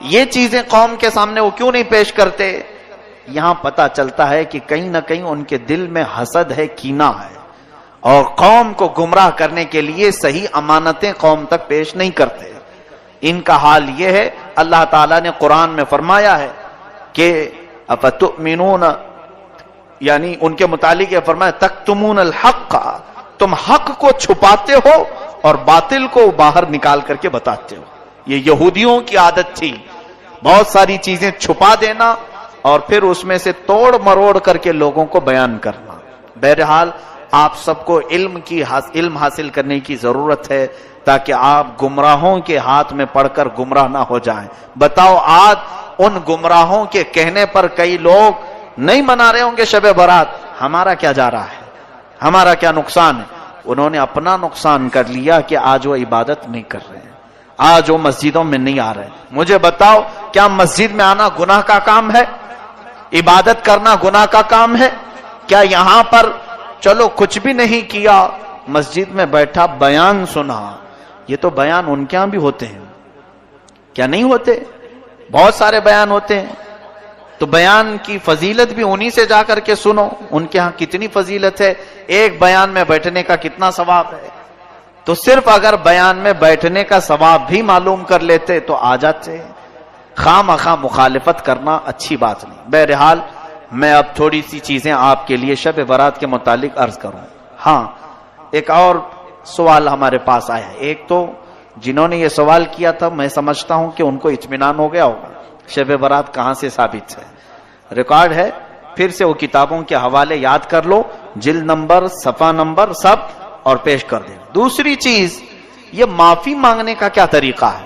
یہ چیزیں قوم کے سامنے وہ کیوں نہیں پیش کرتے؟ یہاں پتا چلتا ہے کہ کہیں نہ کہیں ان کے دل میں حسد ہے، کینہ ہے، اور قوم کو گمراہ کرنے کے لیے صحیح امانتیں قوم تک پیش نہیں کرتے. ان کا حال یہ ہے. اللہ تعالیٰ نے قرآن میں فرمایا ہے کہ افتؤمنون، یعنی ان کے متعلق یہ فرمایا تکتمون الحق، تم حق کو چھپاتے ہو اور باطل کو باہر نکال کر کے بتاتے ہو. یہ یہودیوں کی عادت تھی، بہت ساری چیزیں چھپا دینا اور پھر اس میں سے توڑ مروڑ کر کے لوگوں کو بیان کرنا. بہرحال آپ سب کو علم حاصل کرنے کی ضرورت ہے تاکہ آپ گمراہوں کے ہاتھ میں پڑھ کر گمراہ نہ ہو جائیں. بتاؤ آج ان گمراہوں کے کہنے پر کئی لوگ نہیں منا رہے ہوں گے شب برات، ہمارا کیا جا رہا ہے، ہمارا کیا نقصان ہے؟ انہوں نے اپنا نقصان کر لیا کہ آج وہ عبادت نہیں کر رہے ہیں، آج وہ مسجدوں میں نہیں آ رہے. مجھے بتاؤ کیا مسجد میں آنا گناہ کا کام ہے؟ عبادت کرنا گناہ کا کام ہے؟ کیا یہاں پر چلو کچھ بھی نہیں کیا، مسجد میں بیٹھا بیان سنا، یہ تو بیان ان کے ہاں بھی ہوتے ہیں، کیا نہیں ہوتے؟ بہت سارے بیان ہوتے ہیں. تو بیان کی فضیلت بھی انہی سے جا کر کے سنو، ان کے ہاں کتنی فضیلت ہے، ایک بیان میں بیٹھنے کا کتنا ثواب ہے. تو صرف اگر بیان میں بیٹھنے کا ثواب بھی معلوم کر لیتے تو آ جاتے. خواہ مخالفت کرنا اچھی بات نہیں. بہرحال میں اب تھوڑی سی چیزیں آپ کے لیے شب برات کے متعلق عرض کروں. ہاں ایک اور سوال ہمارے پاس آیا ہے. ایک تو جنہوں نے یہ سوال کیا تھا میں سمجھتا ہوں کہ ان کو اطمینان ہو گیا ہوگا شب برات کہاں سے ثابت ہے، ریکارڈ ہے، پھر سے وہ کتابوں کے حوالے یاد کر لو، جلد نمبر، صفحہ نمبر سب، اور پیش کر دیں. دوسری چیز، یہ معافی مانگنے کا کیا طریقہ ہے؟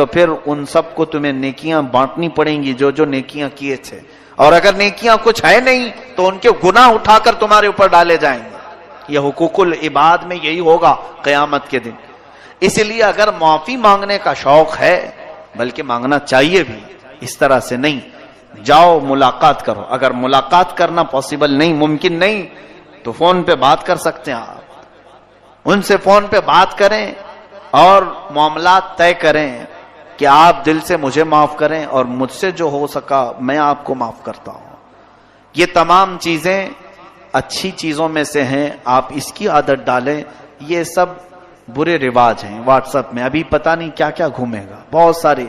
تو پھر ان سب کو تمہیں نیکیاں بانٹنی پڑیں گی جو جو نیکیاں کیے تھے، اور اگر نیکیاں کچھ ہے نہیں تو ان کے گناہ اٹھا کر تمہارے اوپر ڈالے جائیں گے۔ یہ حقوق العباد میں یہی ہوگا قیامت کے دن۔ اس لیے اگر معافی مانگنے کا شوق ہے، بلکہ مانگنا چاہیے بھی، اس طرح سے نہیں، جاؤ ملاقات کرو۔ اگر ملاقات کرنا پاسبل نہیں، ممکن نہیں، تو فون پہ بات کر سکتے ہیں آپ، ان سے فون پہ بات کریں اور معاملات طے کریں کہ آپ دل سے مجھے معاف کریں اور مجھ سے جو ہو سکا میں آپ کو معاف کرتا ہوں۔ یہ تمام چیزیں اچھی چیزوں میں سے ہیں، آپ اس کی عادت ڈالیں۔ یہ سب برے رواج ہیں واٹس ایپ میں، ابھی پتہ نہیں کیا کیا گھومے گا، بہت سارے،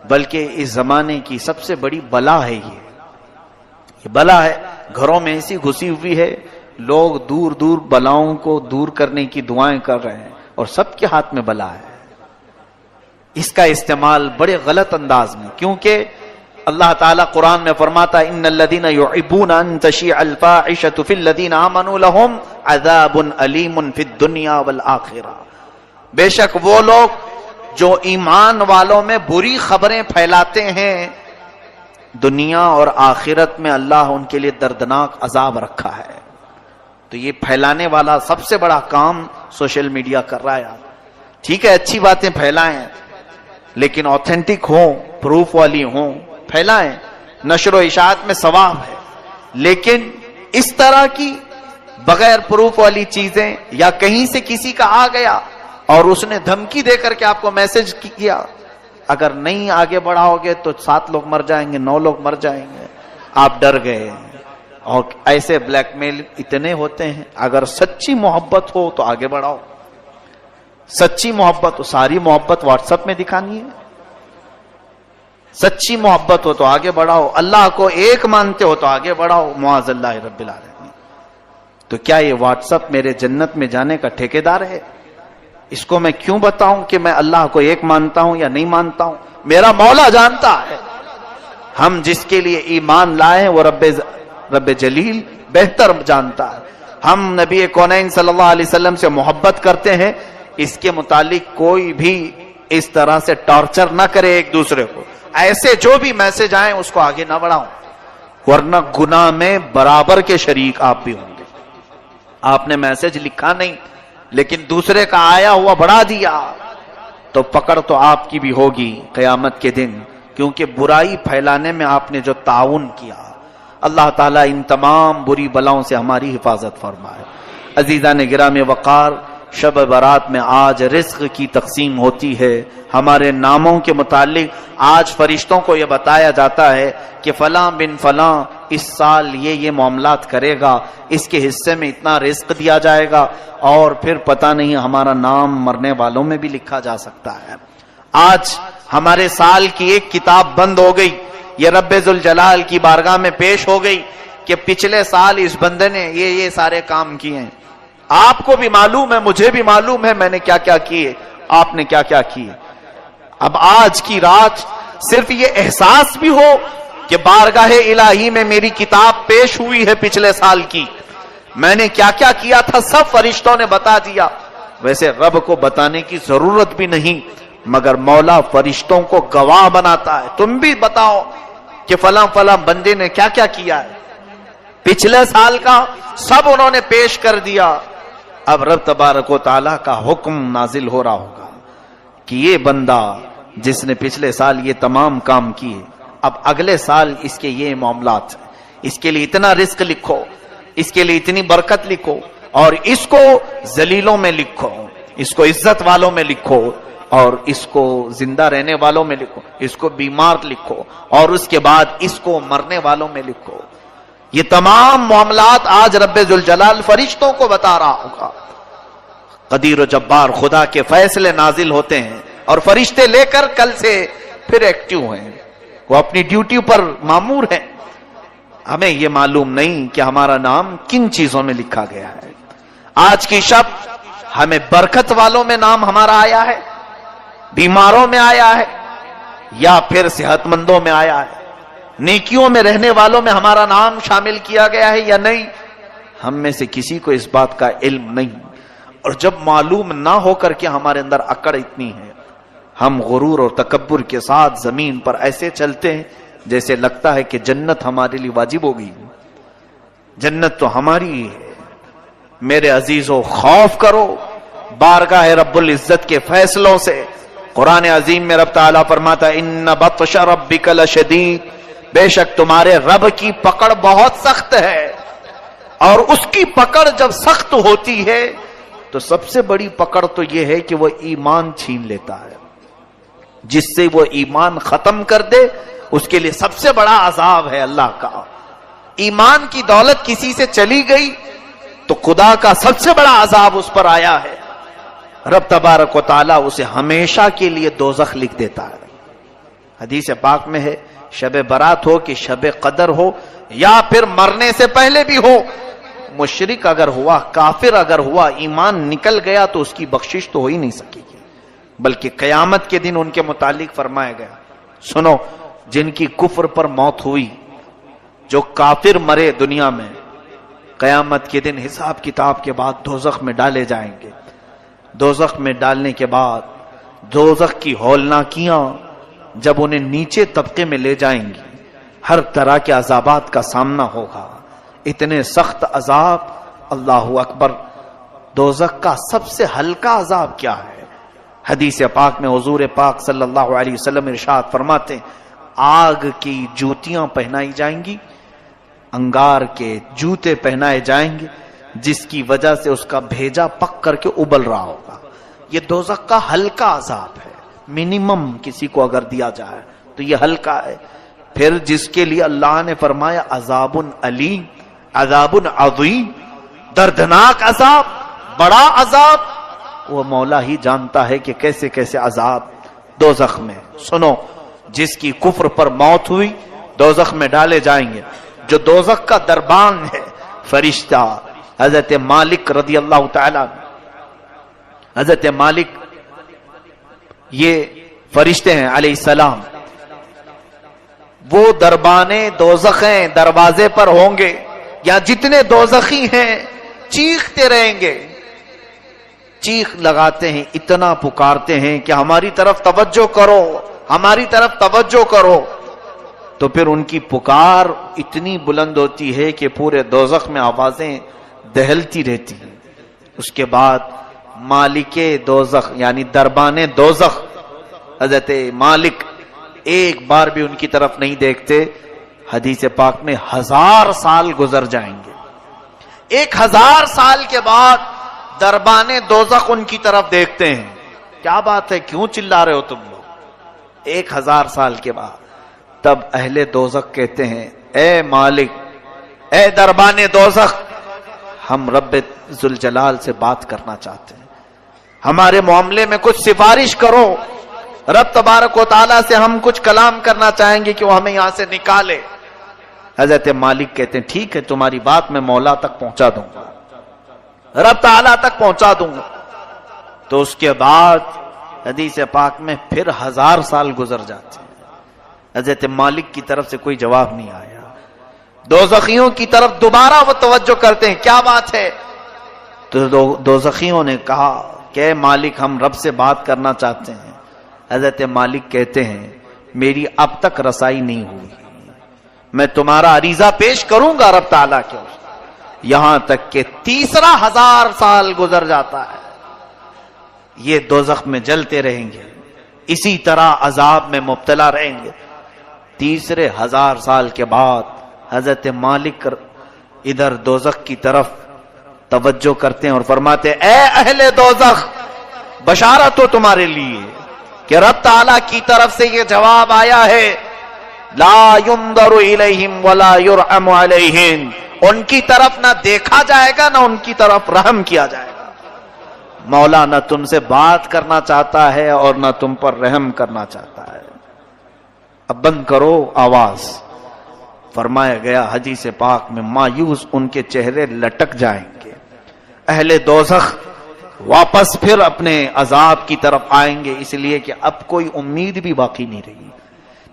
بلکہ اس زمانے کی سب سے بڑی بلا ہے یہ بلا ہے، گھروں میں ایسی گھسی ہوئی ہے، لوگ دور دور بلاؤں کو دور کرنے کی دعائیں کر رہے ہیں اور سب کے ہاتھ میں بلا ہے۔ اس کا استعمال بڑے غلط انداز میں، کیونکہ اللہ تعالیٰ قرآن میں فرماتا ہے ان الذین یحبون ان تشیع الفاحشۃ فی الذین آمنوا لہم عذاب علیم فی الدنیا والآخرہ، بے شک وہ لوگ جو ایمان والوں میں بری خبریں پھیلاتے ہیں، دنیا اور آخرت میں اللہ ان کے لیے دردناک عذاب رکھا ہے۔ تو یہ پھیلانے والا سب سے بڑا کام سوشل میڈیا کر رہا ہے۔ ٹھیک ہے، اچھی باتیں پھیلائیں، لیکن آتھینٹک ہوں، پروف والی ہوں، پھیلائیں، نشر و اشاعت میں ثواب ہے، لیکن اس طرح کی بغیر پروف والی چیزیں، یا کہیں سے کسی کا آ گیا اور اس نے دھمکی دے کر کے آپ کو میسج کیا، اگر نہیں آگے بڑھاؤ گے تو 7 لوگ مر جائیں گے، 9 لوگ مر جائیں گے، آپ ڈر گئے۔ اور ایسے بلیک میل اتنے ہوتے ہیں۔ اگر سچی محبت ہو تو آگے بڑھاؤ، سچی محبت ہو، ساری محبت واٹس ایپ میں دکھانی ہے؟ سچی محبت ہو تو آگے بڑھاؤ، اللہ کو ایک مانتے ہو تو آگے بڑھاؤ، معاذ اللہ رب العالمین۔ تو کیا یہ واٹس ایپ میرے جنت میں جانے کا ٹھیکیدار ہے؟ اس کو میں کیوں بتاؤں کہ میں اللہ کو ایک مانتا ہوں یا نہیں مانتا ہوں؟ میرا مولا جانتا ہے، ہم جس کے لیے ایمان لائے ہیں وہ رب جلیل بہتر جانتا ہے۔ ہم نبی کونین صلی اللہ علیہ وسلم سے محبت کرتے ہیں، اس کے متعلق کوئی بھی اس طرح سے ٹارچر نہ کرے ایک دوسرے کو، ایسے جو بھی میسج آئیں اس کو آگے نہ بڑھاؤں، ورنہ گناہ میں برابر کے شریک آپ بھی ہوں گے۔ آپ نے میسج لکھا نہیں لیکن دوسرے کا آیا ہوا بڑھا دیا تو پکڑ تو آپ کی بھی ہوگی قیامت کے دن، کیونکہ برائی پھیلانے میں آپ نے جو تعاون کیا۔ اللہ تعالیٰ ان تمام بری بلاؤں سے ہماری حفاظت فرمائے۔ عزیزان گرامی وقار، شب برات میں آج رزق کی تقسیم ہوتی ہے۔ ہمارے ناموں کے متعلق آج فرشتوں کو یہ بتایا جاتا ہے کہ فلاں بن فلاں اس سال یہ معاملات کرے گا، اس کے حصے میں اتنا رزق دیا جائے گا، اور پھر پتہ نہیں ہمارا نام مرنے والوں میں بھی لکھا جا سکتا ہے۔ آج ہمارے سال کی ایک کتاب بند ہو گئی، یہ رب ذوالجلال کی بارگاہ میں پیش ہو گئی کہ پچھلے سال اس بندے نے یہ سارے کام کیے ہیں۔ آپ کو بھی معلوم ہے، مجھے بھی معلوم ہے میں نے کیا کیا کیے، آپ نے کیا کیا کیے۔ اب آج کی رات صرف یہ احساس بھی ہو کہ بارگاہ الہی میں میری کتاب پیش ہوئی ہے پچھلے سال کی، میں نے کیا کیا کیا تھا سب فرشتوں نے بتا دیا۔ ویسے رب کو بتانے کی ضرورت بھی نہیں، مگر مولا فرشتوں کو گواہ بناتا ہے، تم بھی بتاؤ کہ فلاں فلاں بندے نے کیا کیا کیا ہے پچھلے سال کا، سب انہوں نے پیش کر دیا۔ اب رب تبارک و تعالیٰ کا حکم نازل ہو رہا ہوگا کہ یہ بندہ جس نے پچھلے سال یہ تمام کام کیے، اب اگلے سال اس کے یہ معاملات، اس کے لیے اتنا رزق لکھو، اس کے لیے اتنی برکت لکھو، اور اس کو ذلیلوں میں لکھو، اس کو عزت والوں میں لکھو، اور اس کو زندہ رہنے والوں میں لکھو، اس کو بیمار لکھو، اور اس کے بعد اس کو مرنے والوں میں لکھو۔ یہ تمام معاملات آج رب ذوالجلال فرشتوں کو بتا رہا ہوگا۔ قدیر و جبار خدا کے فیصلے نازل ہوتے ہیں اور فرشتے لے کر کل سے پھر ایکٹیو ہیں، وہ اپنی ڈیوٹی پر مامور ہیں۔ ہمیں یہ معلوم نہیں کہ ہمارا نام کن چیزوں میں لکھا گیا ہے۔ آج کی شب ہمیں برکت والوں میں نام ہمارا آیا ہے، بیماروں میں آیا ہے، یا پھر صحت مندوں میں آیا ہے، نیکیوں میں رہنے والوں میں ہمارا نام شامل کیا گیا ہے یا نہیں، ہم میں سے کسی کو اس بات کا علم نہیں۔ اور جب معلوم نہ ہو کر کے ہمارے اندر اکڑ اتنی ہے، ہم غرور اور تکبر کے ساتھ زمین پر ایسے چلتے ہیں جیسے لگتا ہے کہ جنت ہمارے لیے واجب ہوگی. جنت تو ہماری ہی ہے. میرے عزیزو، خوف کرو بارگاہ رب العزت کے فیصلوں سے. قرآن عظیم میں رب تعالیٰ فرماتا ہے ان بطش ربک لشدید، بے شک تمہارے رب کی پکڑ بہت سخت ہے. اور اس کی پکڑ جب سخت ہوتی ہے تو سب سے بڑی پکڑ تو یہ ہے کہ وہ ایمان چھین لیتا ہے. جس سے وہ ایمان ختم کر دے اس کے لیے سب سے بڑا عذاب ہے اللہ کا. ایمان کی دولت کسی سے چلی گئی تو خدا کا سب سے بڑا عذاب اس پر آیا ہے. رب تبارک و تعالیٰ اسے ہمیشہ کے لیے دوزخ لکھ دیتا ہے. حدیث پاک میں ہے شب برات ہو کہ شب قدر ہو یا پھر مرنے سے پہلے بھی ہو، مشرک اگر ہوا، کافر اگر ہوا، ایمان نکل گیا تو اس کی بخشش تو ہو ہی نہیں سکے گی، بلکہ قیامت کے دن ان کے متعلق فرمایا گیا. سنو، جن کی کفر پر موت ہوئی، جو کافر مرے دنیا میں، قیامت کے دن حساب کتاب کے بعد دوزخ میں ڈالے جائیں گے. دوزخ میں ڈالنے کے بعد دوزخ کی ہولناکیاں جب انہیں نیچے طبقے میں لے جائیں گی، ہر طرح کے عذابات کا سامنا ہوگا. اتنے سخت عذاب. اللہ اکبر. دوزخ کا سب سے ہلکا عذاب کیا ہے؟ حدیث پاک میں حضور پاک صلی اللہ علیہ وسلم ارشاد فرماتے ہیں آگ کی جوتیاں پہنائی جائیں گی، انگار کے جوتے پہنائے جائیں گے، جس کی وجہ سے اس کا بھیجا پک کر کے ابل رہا ہوگا. یہ دوزخ کا ہلکا عذاب ہے. منیمم کسی کو اگر دیا جائے تو یہ ہلکا ہے. پھر جس کے لیے اللہ نے فرمایا عذاب علیم، عذاب عظیم، دردناک عذاب، بڑا عذاب، وہ مولا ہی جانتا ہے کہ کیسے کیسے عذاب دوزخ میں. سنو، جس کی کفر پر موت ہوئی دوزخ میں ڈالے جائیں گے. جو دوزخ کا دربان ہے، فرشتہ حضرت مالک رضی اللہ تعالی، حضرت مالک یہ فرشتے ہیں علیہ السلام، وہ دربانے دوزخ ہیں، دروازے پر ہوں گے، یا جتنے دوزخی ہیں چیختے رہیں گے. چیخ لگاتے ہیں، اتنا پکارتے ہیں کہ ہماری طرف توجہ کرو، ہماری طرف توجہ کرو. تو پھر ان کی پکار اتنی بلند ہوتی ہے کہ پورے دوزخ میں آوازیں دہلتی رہتی ہیں. اس کے بعد مالک دوزخ یعنی دربان دوزخ حضرت مالک ایک بار بھی ان کی طرف نہیں دیکھتے. حدیث پاک میں 1000 سال گزر جائیں گے. 1000 سال کے بعد دربان دوزخ ان کی طرف دیکھتے ہیں. کیا بات ہے، کیوں چلا رہے ہو تم لوگ؟ 1000 سال کے بعد تب اہل دوزخ کہتے ہیں اے مالک، اے دربان دوزخ، ہم رب ذوالجلال سے بات کرنا چاہتے ہیں، ہمارے معاملے میں کچھ سفارش کرو. رب تبارک و تعالیٰ سے ہم کچھ کلام کرنا چاہیں گے کہ وہ ہمیں یہاں سے نکالے. حضرت مالک کہتے ہیں ٹھیک ہے، تمہاری بات میں مولا تک پہنچا دوں گا، رب تعالیٰ تک پہنچا دوں گا. تو اس کے بعد حدیث پاک میں پھر 1000 سال گزر جاتے ہیں. حضرت مالک کی طرف سے کوئی جواب نہیں آیا. دوزخیوں کی طرف دوبارہ وہ توجہ کرتے ہیں، کیا بات ہے؟ تو دوزخیوں نے کہا کہ مالک، ہم رب سے بات کرنا چاہتے ہیں. حضرت مالک کہتے ہیں میری اب تک رسائی نہیں ہوئی، میں تمہارا عریضہ پیش کروں گا رب تعالیٰ کے. یہاں تک کہ تیسرا 1000 سال گزر جاتا ہے. یہ دوزخ میں جلتے رہیں گے، اسی طرح عذاب میں مبتلا رہیں گے. تیسرے 1000 سال کے بعد حضرت مالک ادھر دوزخ کی طرف توجہ کرتے ہیں اور فرماتے اے اہل دوزخ، بشارت ہو تمہارے لیے کہ رب تعالیٰ کی طرف سے یہ جواب آیا ہے لا ينظر الیہم ولا یرحم علیہم. ان کی طرف نہ دیکھا جائے گا، نہ ان کی طرف رحم کیا جائے گا. مولا نہ تم سے بات کرنا چاہتا ہے اور نہ تم پر رحم کرنا چاہتا ہے. اب بند کرو آواز. فرمایا گیا حدیث پاک میں مایوس ان کے چہرے لٹک جائیں گے. اہل دوزخ واپس پھر اپنے عذاب کی طرف آئیں گے، اس لیے کہ اب کوئی امید بھی باقی نہیں رہی.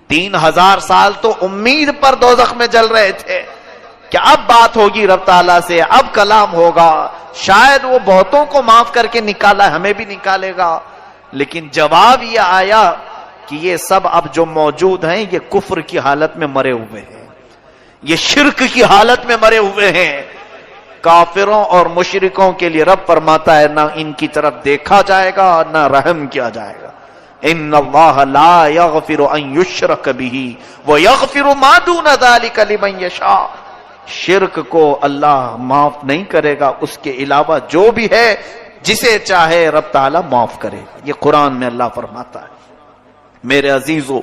3000 سال تو امید پر دوزخ میں جل رہے تھے کہ اب بات ہوگی رب تعالیٰ سے، اب کلام ہوگا، شاید وہ بہتوں کو معاف کر کے نکالا، ہمیں بھی نکالے گا. لیکن جواب یہ آیا کہ یہ سب اب جو موجود ہیں یہ کفر کی حالت میں مرے ہوئے ہیں، یہ شرک کی حالت میں مرے ہوئے ہیں۔ کافروں اور مشرکوں کے لیے رب فرماتا ہے نہ ان کی طرف دیکھا جائے گا نہ رحم کیا جائے گا۔ ان اللہ لا یغفر ان یشرک بہ ویغفر ما دون ذلک لمن یشاء، شرک کو اللہ معاف نہیں کرے گا، اس کے علاوہ جو بھی ہے جسے چاہے رب تعالی معاف کرے گا۔ یہ قرآن میں اللہ فرماتا ہے۔ میرے عزیزو،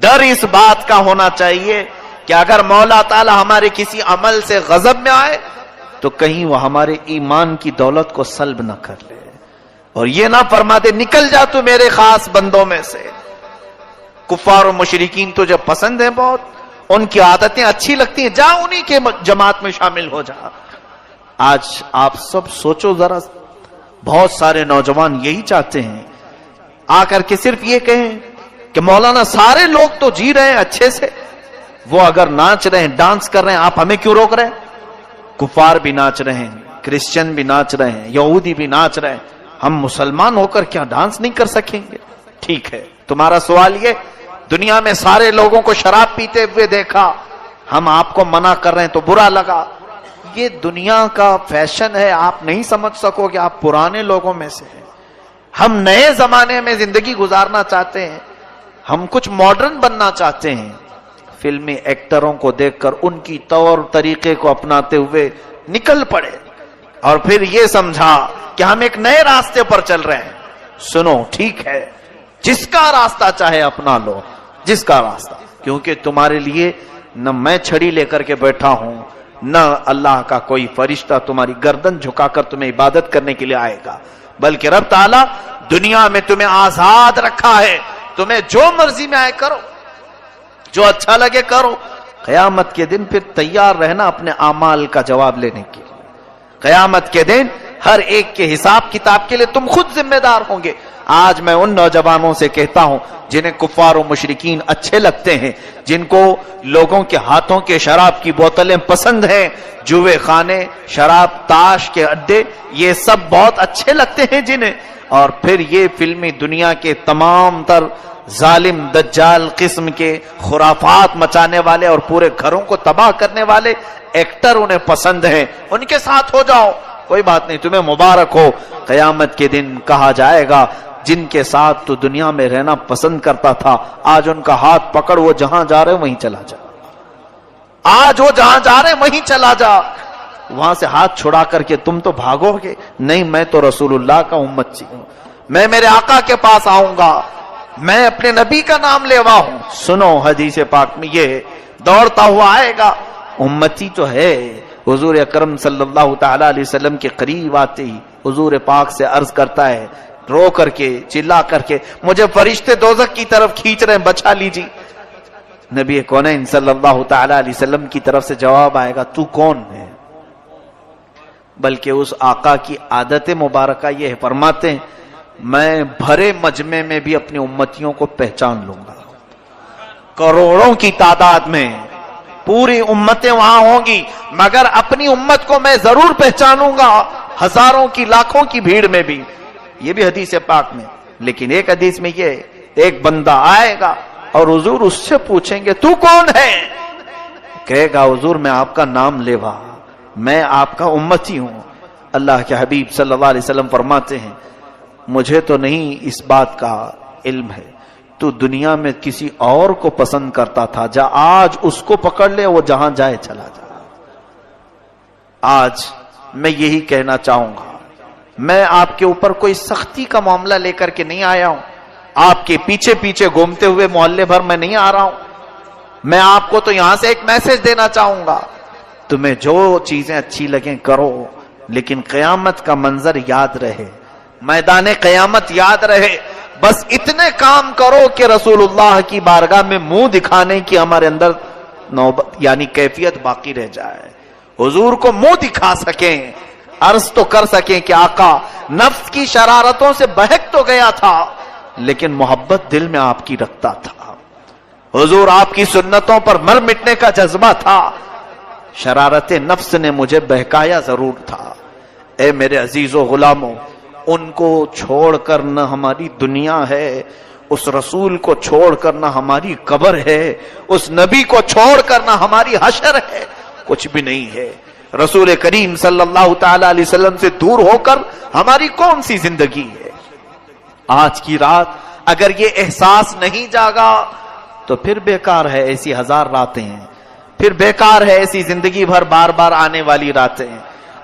ڈر اس بات کا ہونا چاہیے کہ اگر مولا تعالی ہمارے کسی عمل سے غضب میں آئے تو کہیں وہ ہمارے ایمان کی دولت کو سلب نہ کر لے، اور یہ نہ فرما دے نکل جا تو میرے خاص بندوں میں سے۔ کفار و مشرکین تجھے پسند ہیں بہت، ان کی عادتیں اچھی لگتی ہیں، جا انہی کے جماعت میں شامل ہو جا۔ آج آپ سب سوچو ذرا، بہت سارے نوجوان یہی چاہتے ہیں آ کر کے صرف یہ کہیں کہ مولانا سارے لوگ تو جی رہے ہیں اچھے سے، وہ اگر ناچ رہے ہیں ڈانس کر رہے ہیں آپ ہمیں کیوں روک رہے ہیں؟ کفار بھی ناچ رہے ہیں، کرسچن بھی ناچ رہے ہیں، یہودی بھی ناچ رہے ہیں، ہم مسلمان ہو کر کیا ڈانس نہیں کر سکیں گے؟ ٹھیک ہے، تمہارا سوال یہ دنیا میں سارے لوگوں کو شراب پیتے ہوئے دیکھا، ہم آپ کو منع کر رہے ہیں تو برا لگا۔ یہ دنیا کا فیشن ہے، آپ نہیں سمجھ سکو گے، آپ پرانے لوگوں میں سے ہیں۔ ہم نئے زمانے میں زندگی گزارنا چاہتے ہیں، ہم کچھ ماڈرن بننا چاہتے ہیں۔ فلمی ایکٹروں کو دیکھ کر ان کی طور طریقے کو اپناتے ہوئے نکل پڑے اور پھر یہ سمجھا کہ ہم ایک نئے راستے پر چل رہے ہیں۔ سنو، ٹھیک ہے، جس کا راستہ چاہے اپنا لو، جس کا راستہ، کیونکہ تمہارے لیے نہ میں چھڑی لے کر کے بیٹھا ہوں، نہ اللہ کا کوئی فرشتہ تمہاری گردن جھکا کر تمہیں عبادت کرنے کے لیے آئے گا، بلکہ رب تعالی دنیا میں تمہیں آزاد رکھا ہے، تمہیں جو مرضی میں آئے کرو، جو اچھا لگے کرو۔ قیامت کے دن پھر تیار رہنا اپنے اعمال کا جواب لینے کے لیے۔ قیامت کے دن ہر ایک کے حساب کتاب کے لیے تم خود ذمہ دار ہوں گے۔ آج میں ان نوجوانوں سے کہتا ہوں جنہیں کفار و مشرکین اچھے لگتے ہیں، جن کو لوگوں کے ہاتھوں کے شراب کی بوتلیں پسند ہیں، جوے خانے، شراب، تاش کے اڈے، یہ سب بہت اچھے لگتے ہیں جنہیں، اور پھر یہ فلمی دنیا کے تمام تر ظالم دجال قسم کے خرافات مچانے والے اور پورے گھروں کو تباہ کرنے والے ایکٹر انہیں پسند ہیں، ان کے ساتھ ہو جاؤ، کوئی بات نہیں، تمہیں مبارک ہو۔ قیامت کے دن کہا جائے گا جن کے ساتھ تو دنیا میں رہنا پسند کرتا تھا، آج ان کا ہاتھ پکڑ، وہ جہاں جا رہے وہیں چلا جا، آج وہ جہاں جا رہے وہیں چلا جا۔ وہاں سے ہاتھ چھڑا کر کے تم تو بھاگو گے، نہیں، میں تو رسول اللہ کا امتی ہوں، میں میرے آقا کے پاس آؤں گا، میں اپنے نبی کا نام لیوا ہوں۔ سنو، حدیث پاک میں یہ دوڑتا ہوا آئے گا، امتی تو ہے۔ حضور اکرم صلی اللہ تعالی علیہ وسلم کے قریب آتے ہی حضور پاک سے عرض کرتا ہے، رو کر کے، چلا کر کے، مجھے فرشتے دوزخ کی طرف کھینچ رہے ہیں، بچا لیجیے۔ نبی کونین صلی اللہ تعالی علیہ وسلم کی طرف سے جواب آئے گا، تو کون ہے؟ بلکہ اس آقا کی عادت مبارکہ یہ ہے، فرماتے ہیں میں بھرے مجمع میں بھی اپنی امتیوں کو پہچان لوں گا، کروڑوں کی تعداد میں پوری امتیں وہاں ہوں گی، مگر اپنی امت کو میں ضرور پہچانوں گا، ہزاروں کی لاکھوں کی بھیڑ میں بھی۔ یہ بھی حدیث پاک میں، لیکن ایک حدیث میں یہ ایک بندہ آئے گا اور حضور اس سے پوچھیں گے تو کون ہے؟ کہے گا حضور میں آپ کا نام لیوا، میں آپ کا امتی ہوں۔ اللہ کے حبیب صلی اللہ علیہ وسلم فرماتے ہیں مجھے تو نہیں اس بات کا علم ہے، تو دنیا میں کسی اور کو پسند کرتا تھا، جا آج اس کو پکڑ لے، وہ جہاں جائے چلا جا۔ آج میں یہی کہنا چاہوں گا، میں آپ کے اوپر کوئی سختی کا معاملہ لے کر کے نہیں آیا ہوں، آپ کے پیچھے پیچھے گھومتے ہوئے محلے بھر میں نہیں آ رہا ہوں، میں آپ کو تو یہاں سے ایک میسج دینا چاہوں گا، تمہیں جو چیزیں اچھی لگیں کرو، لیکن قیامت کا منظر یاد رہے، میدان قیامت یاد رہے، بس اتنے کام کرو کہ رسول اللہ کی بارگاہ میں منہ دکھانے کی ہمارے اندر نوبت یعنی کیفیت باقی رہ جائے، حضور کو منہ دکھا سکیں، عرض تو کر سکیں کہ آقا نفس کی شرارتوں سے بہک تو گیا تھا لیکن محبت دل میں آپ کی رکھتا تھا، حضور آپ کی سنتوں پر مر مٹنے کا جذبہ تھا، شرارت نفس نے مجھے بہکایا ضرور تھا۔ اے میرے عزیز و غلاموں، ان کو چھوڑ کر نہ ہماری دنیا ہے، اس رسول کو چھوڑ کر نہ ہماری قبر ہے، اس نبی کو چھوڑ کر نہ ہماری حشر ہے، کچھ بھی نہیں ہے۔ رسول کریم صلی اللہ تعالی علیہ وسلم سے دور ہو کر ہماری کون سی زندگی ہے؟ آج کی رات اگر یہ احساس نہیں جاگا تو پھر بیکار ہے ایسی ہزار راتیں ہیں، پھر بیکار ہے ایسی زندگی بھر بار بار آنے والی راتیں ہیں۔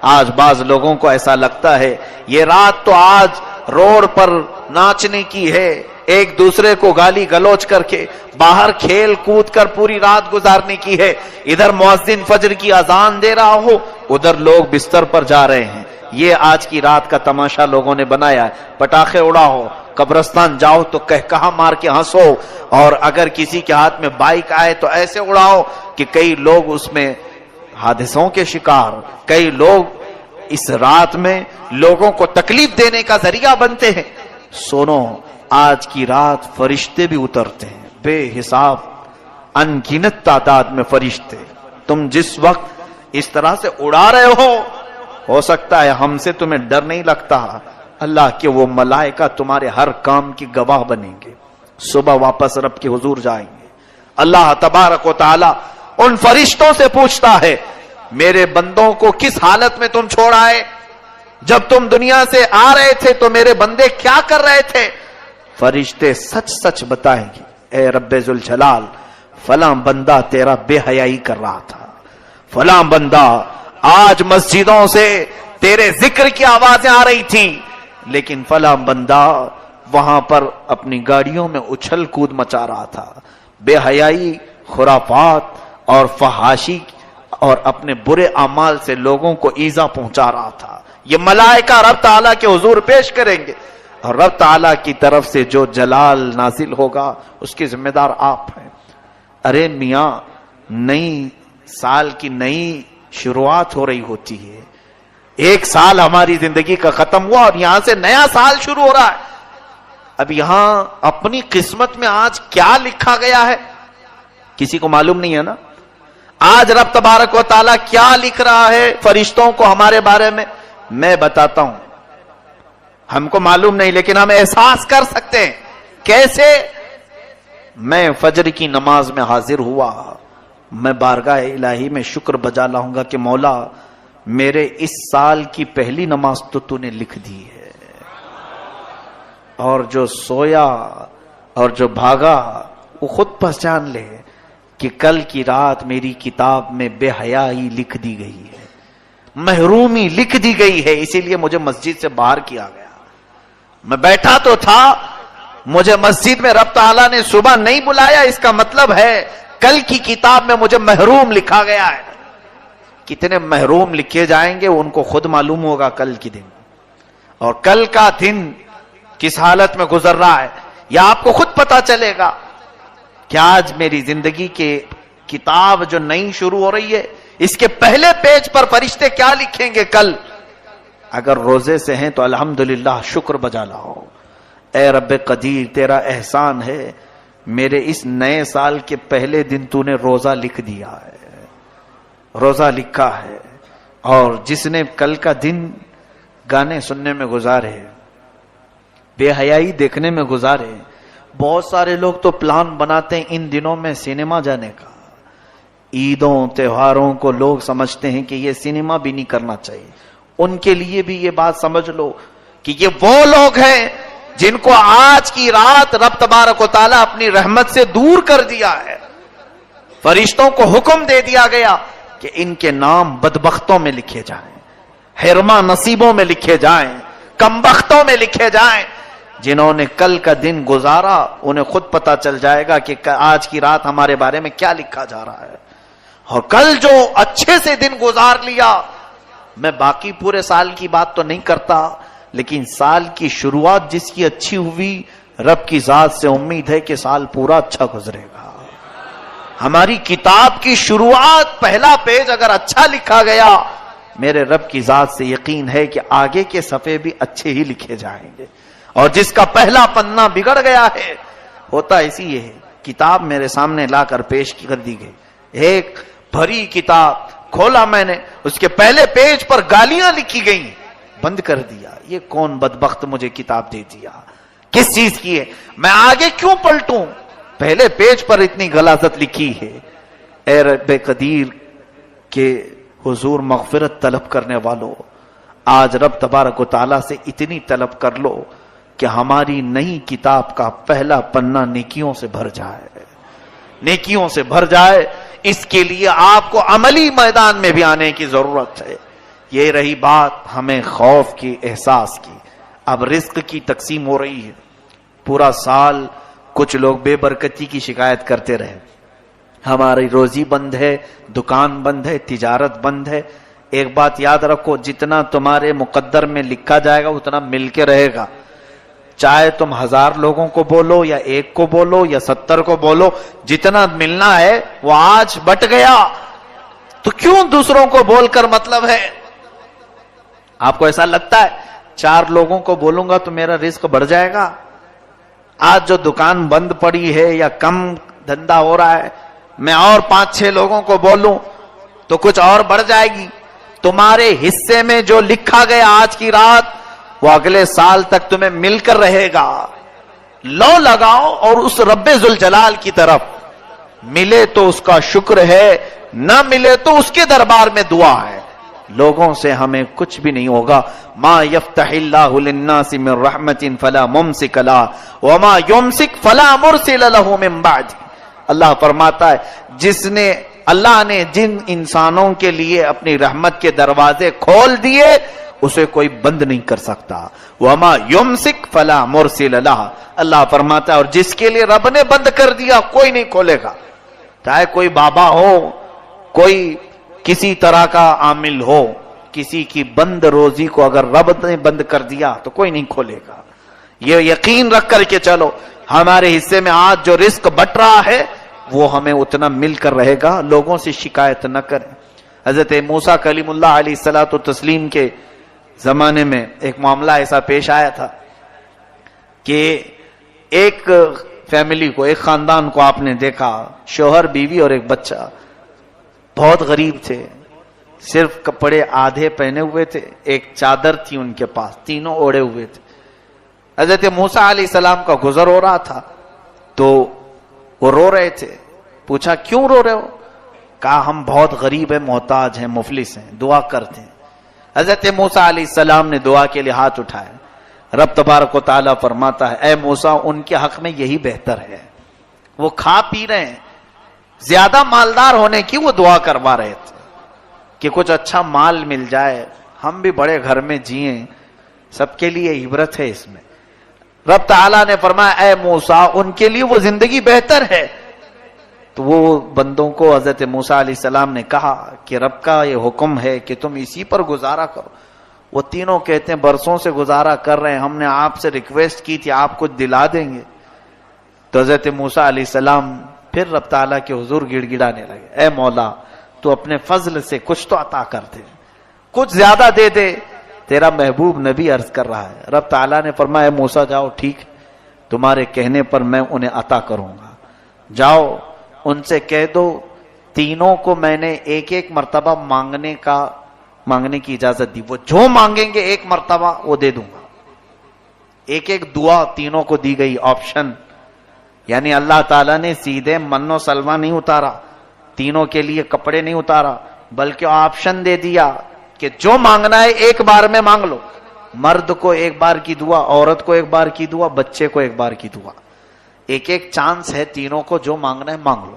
آج بعض لوگوں کو ایسا لگتا ہے یہ رات تو آج روڈ پر ناچنے کی ہے، ایک دوسرے کو گالی گلوچ کر کے باہر کھیل کود کر پوری رات گزارنے کی ہے، ادھر مؤذن فجر کی اذان دے رہا ہو، ادھر لوگ بستر پر جا رہے ہیں۔ یہ آج کی رات کا تماشا لوگوں نے بنایا ہے۔ پٹاخے اڑاؤ، قبرستان جاؤ تو کہا مار کے ہنسو، اور اگر کسی کے ہاتھ میں بائک آئے تو ایسے اڑاؤ کہ کئی لوگ اس میں حادثوں کے شکار، کئی لوگ اس رات میں لوگوں کو تکلیف دینے کا ذریعہ بنتے ہیں۔ سنو، آج کی رات فرشتے بھی اترتے ہیں، بے حساب ان گنت تعداد میں فرشتے۔ تم جس وقت اس طرح سے اڑا رہے ہو سکتا ہے ہم سے تمہیں ڈر نہیں لگتا، اللہ کے وہ ملائکہ تمہارے ہر کام کی گواہ بنیں گے۔ صبح واپس رب کے حضور جائیں گے، اللہ تبارک و تعالی ان فرشتوں سے پوچھتا ہے میرے بندوں کو کس حالت میں تم چھوڑ آئے؟ جب تم دنیا سے آ رہے تھے تو میرے بندے کیا کر رہے تھے؟ فرشتے سچ سچ بتائیں گے، اے رب ذوالجلال فلاں بندہ تیرا بے حیائی کر رہا تھا، فلاں بندہ آج مسجدوں سے تیرے ذکر کی آوازیں آ رہی تھی، لیکن فلاں بندہ وہاں پر اپنی گاڑیوں میں اچھل کود مچا رہا تھا، بے حیائی، خرافات اور فحاشی اور اپنے برے اعمال سے لوگوں کو ایذا پہنچا رہا تھا۔ یہ ملائکہ رب تعالیٰ کے حضور پیش کریں گے، اور رب تعالیٰ کی طرف سے جو جلال نازل ہوگا اس کے ذمہ دار آپ ہیں۔ ارے میاں، نئی سال کی نئی شروعات ہو رہی ہوتی ہے، ایک سال ہماری زندگی کا ختم ہوا اور یہاں سے نیا سال شروع ہو رہا ہے۔ اب یہاں اپنی قسمت میں آج کیا لکھا گیا ہے کسی کو معلوم نہیں ہے نا۔ آج رب تبارک و تعالیٰ کیا لکھ رہا ہے فرشتوں کو ہمارے بارے میں بتاتا ہوں، ہم کو معلوم نہیں لیکن ہم احساس کر سکتے ہیں۔ کیسے؟ میں فجر کی نماز میں حاضر ہوا، میں بارگاہ الہی میں شکر بجا لاؤں گا کہ مولا میرے اس سال کی پہلی نماز تو نے لکھ دی ہے، اور جو سویا اور جو بھاگا وہ خود پہچان لے کہ کل کی رات میری کتاب میں بے حیائی لکھ دی گئی ہے، محرومی لکھ دی گئی ہے، اسی لیے مجھے مسجد سے باہر کیا گیا۔ میں بیٹھا تو تھا، مجھے مسجد میں رب تعالیٰ نے صبح نہیں بلایا، اس کا مطلب ہے کل کی کتاب میں مجھے محروم لکھا گیا ہے۔ کتنے محروم لکھے جائیں گے ان کو خود معلوم ہوگا کل کی دن، اور کل کا دن کس حالت میں گزر رہا ہے یا آپ کو خود پتا چلے گا کہ آج میری زندگی کے کتاب جو نئی شروع ہو رہی ہے اس کے پہلے پیج پر فرشتے کیا لکھیں گے کل۔ اگر روزے سے ہیں تو الحمدللہ شکر بجا لاؤ، اے رب قدیر تیرا احسان ہے میرے اس نئے سال کے پہلے دن تو نے روزہ لکھ دیا ہے، روزہ لکھا ہے۔ اور جس نے کل کا دن گانے سننے میں گزارے، بے حیائی دیکھنے میں گزارے، بہت سارے لوگ تو پلان بناتے ہیں ان دنوں میں سینما جانے کا، عیدوں تہواروں کو لوگ سمجھتے ہیں کہ یہ سینما بھی نہیں کرنا چاہیے۔ ان کے لیے بھی یہ بات سمجھ لو کہ یہ وہ لوگ ہیں جن کو آج کی رات رب تبارک و تعالیٰ اپنی رحمت سے دور کر دیا ہے۔ فرشتوں کو حکم دے دیا گیا کہ ان کے نام بدبختوں میں لکھے جائیں، حرما نصیبوں میں لکھے جائیں، کمبختوں میں لکھے جائیں۔ جنہوں نے کل کا دن گزارا انہیں خود پتا چل جائے گا کہ آج کی رات ہمارے بارے میں کیا لکھا جا رہا ہے۔ اور کل جو اچھے سے دن گزار لیا، میں باقی پورے سال کی بات تو نہیں کرتا، لیکن سال کی شروعات جس کی اچھی ہوئی، رب کی ذات سے امید ہے کہ سال پورا اچھا گزرے گا۔ ہماری کتاب کی شروعات پہلا پیج اگر اچھا لکھا گیا، میرے رب کی ذات سے یقین ہے کہ آگے کے صفحے بھی اچھے ہی لکھے جائیں گے۔ اور جس کا پہلا پنہ بگڑ گیا ہے، ہوتا اسی یہ ہے، کتاب میرے سامنے لا کر پیش کر دی گئی، ایک بھری کتاب کھولا میں نے، اس کے پہلے پیج پر گالیاں لکھی گئی، بند کر دیا. یہ کون بدبخت مجھے کتاب دے دیا؟ کس چیز کی ہے؟ میں آگے کیوں پلٹوں؟ پہلے پیج پر اتنی غلاظت لکھی ہے. اے رب قدیر کے حضور مغفرت طلب کرنے والوں، آج رب تبارک و تعالیٰ سے اتنی طلب کر لو کہ ہماری نئی کتاب کا پہلا پنہ نیکیوں سے بھر جائے، نیکیوں سے بھر جائے. اس کے لیے آپ کو عملی میدان میں بھی آنے کی ضرورت ہے. یہ رہی بات ہمیں خوف کی، احساس کی. اب رزق کی تقسیم ہو رہی ہے. پورا سال کچھ لوگ بے برکتی کی شکایت کرتے رہے، ہماری روزی بند ہے، دکان بند ہے، تجارت بند ہے. ایک بات یاد رکھو، جتنا تمہارے مقدر میں لکھا جائے گا اتنا مل کے رہے گا. چاہے تم 1000 لوگوں کو بولو یا 1 کو بولو یا 70 کو بولو، جتنا ملنا ہے وہ آج بٹ گیا. تو کیوں دوسروں کو بول کر مطلب ہے؟ آپ کو ایسا لگتا ہے 4 لوگوں کو بولوں گا تو میرا رزق بڑھ جائے گا؟ آج جو دکان بند پڑی ہے یا کم دھندا ہو رہا ہے، میں اور 5-6 لوگوں کو بولوں تو کچھ اور بڑھ جائے گی. تمہارے حصے میں جو لکھا گیا آج کی رات وہ اگلے سال تک تمہیں مل کر رہے گا. لو لگاؤ اور اس رب ذوالجلال کی طرف. ملے تو اس کا شکر ہے، نہ ملے تو اس کے دربار میں دعا ہے. لوگوں سے ہمیں کچھ بھی نہیں ہوگا. ما یفتح اللہ للناس من رحمت فلا ممسک لہ وما یمسک فلا مرسل لہ من بعد. اللہ فرماتا ہے اللہ نے جن انسانوں کے لیے اپنی رحمت کے دروازے کھول دیے اسے کوئی بند نہیں کر سکتا. وما یمسک فلا مرسل لہ. اللہ فرماتا ہے اور جس کے لیے رب نے بند کر دیا کوئی نہیں کھولے گا. چاہے کوئی بابا ہو، کوئی کسی طرح کا عامل ہو، کسی کی بند روزی کو اگر رب نے بند کر دیا تو کوئی نہیں کھولے گا. یہ یقین رکھ کر کے چلو، ہمارے حصے میں آج جو رزق بٹ رہا ہے وہ ہمیں اتنا مل کر رہے گا. لوگوں سے شکایت نہ کریں. حضرت موسیٰ کلیم اللہ علیہ الصلوۃ والتسلیم کے زمانے میں ایک معاملہ ایسا پیش آیا تھا کہ ایک فیملی کو، ایک خاندان کو آپ نے دیکھا، شوہر، بیوی اور ایک بچہ. بہت غریب تھے، صرف کپڑے آدھے پہنے ہوئے تھے، ایک چادر تھی ان کے پاس، تینوں اوڑے ہوئے تھے. حضرت موسیٰ علیہ السلام کا گزر ہو رہا تھا تو وہ رو رہے تھے. پوچھا کیوں رو رہے ہو؟ کہا ہم بہت غریب ہیں، محتاج ہیں، مفلس ہیں، دعا کرتے ہیں. حضرت موسیٰ علیہ السلام نے دعا کے لیے ہاتھ اٹھائے. رب تبارک و تعالیٰ فرماتا ہے اے موسیٰ ان کے حق میں یہی بہتر ہے. وہ کھا پی رہے ہیں، زیادہ مالدار ہونے کی وہ دعا کروا رہے تھے کہ کچھ اچھا مال مل جائے، ہم بھی بڑے گھر میں جئیں. سب کے لیے عبرت ہے اس میں. رب تعالیٰ نے فرمایا اے موسیٰ ان کے لیے وہ زندگی بہتر ہے. تو وہ بندوں کو حضرت موسیٰ علیہ السلام نے کہا کہ رب کا یہ حکم ہے کہ تم اسی پر گزارا کرو. وہ تینوں کہتے ہیں برسوں سے گزارا کر رہے ہیں، ہم نے آپ سے ریکویسٹ کی تھی آپ کچھ دلا دیں گے. تو حضرت موسیٰ علیہ السلام پھر رب تعالیٰ کے حضور گڑ گڑانے لگے اے مولا تو اپنے فضل سے کچھ تو عطا کر دے، کچھ زیادہ دے دے. تیرا محبوب نبی عرض کر رہا ہے. رب تعالیٰ نے فرمایا اے موسیٰ جاؤ، ٹھیک تمہارے کہنے پر میں انہیں عطا کروں گا. جاؤ ان سے کہہ دو تینوں کو میں نے ایک ایک مرتبہ مانگنے کی اجازت دی. وہ جو مانگیں گے ایک مرتبہ وہ دے دوں گا. ایک ایک دعا تینوں کو دی گئی، آپشن. یعنی اللہ تعالیٰ نے سیدھے من و سلوہ نہیں اتارا، تینوں کے لیے کپڑے نہیں اتارا، بلکہ آپشن دے دیا کہ جو مانگنا ہے ایک بار میں مانگ لو. مرد کو ایک بار کی دعا، عورت کو ایک بار کی دعا، بچے کو ایک بار کی دعا. ایک ایک چانس ہے تینوں کو، جو مانگنا ہے مانگ لو.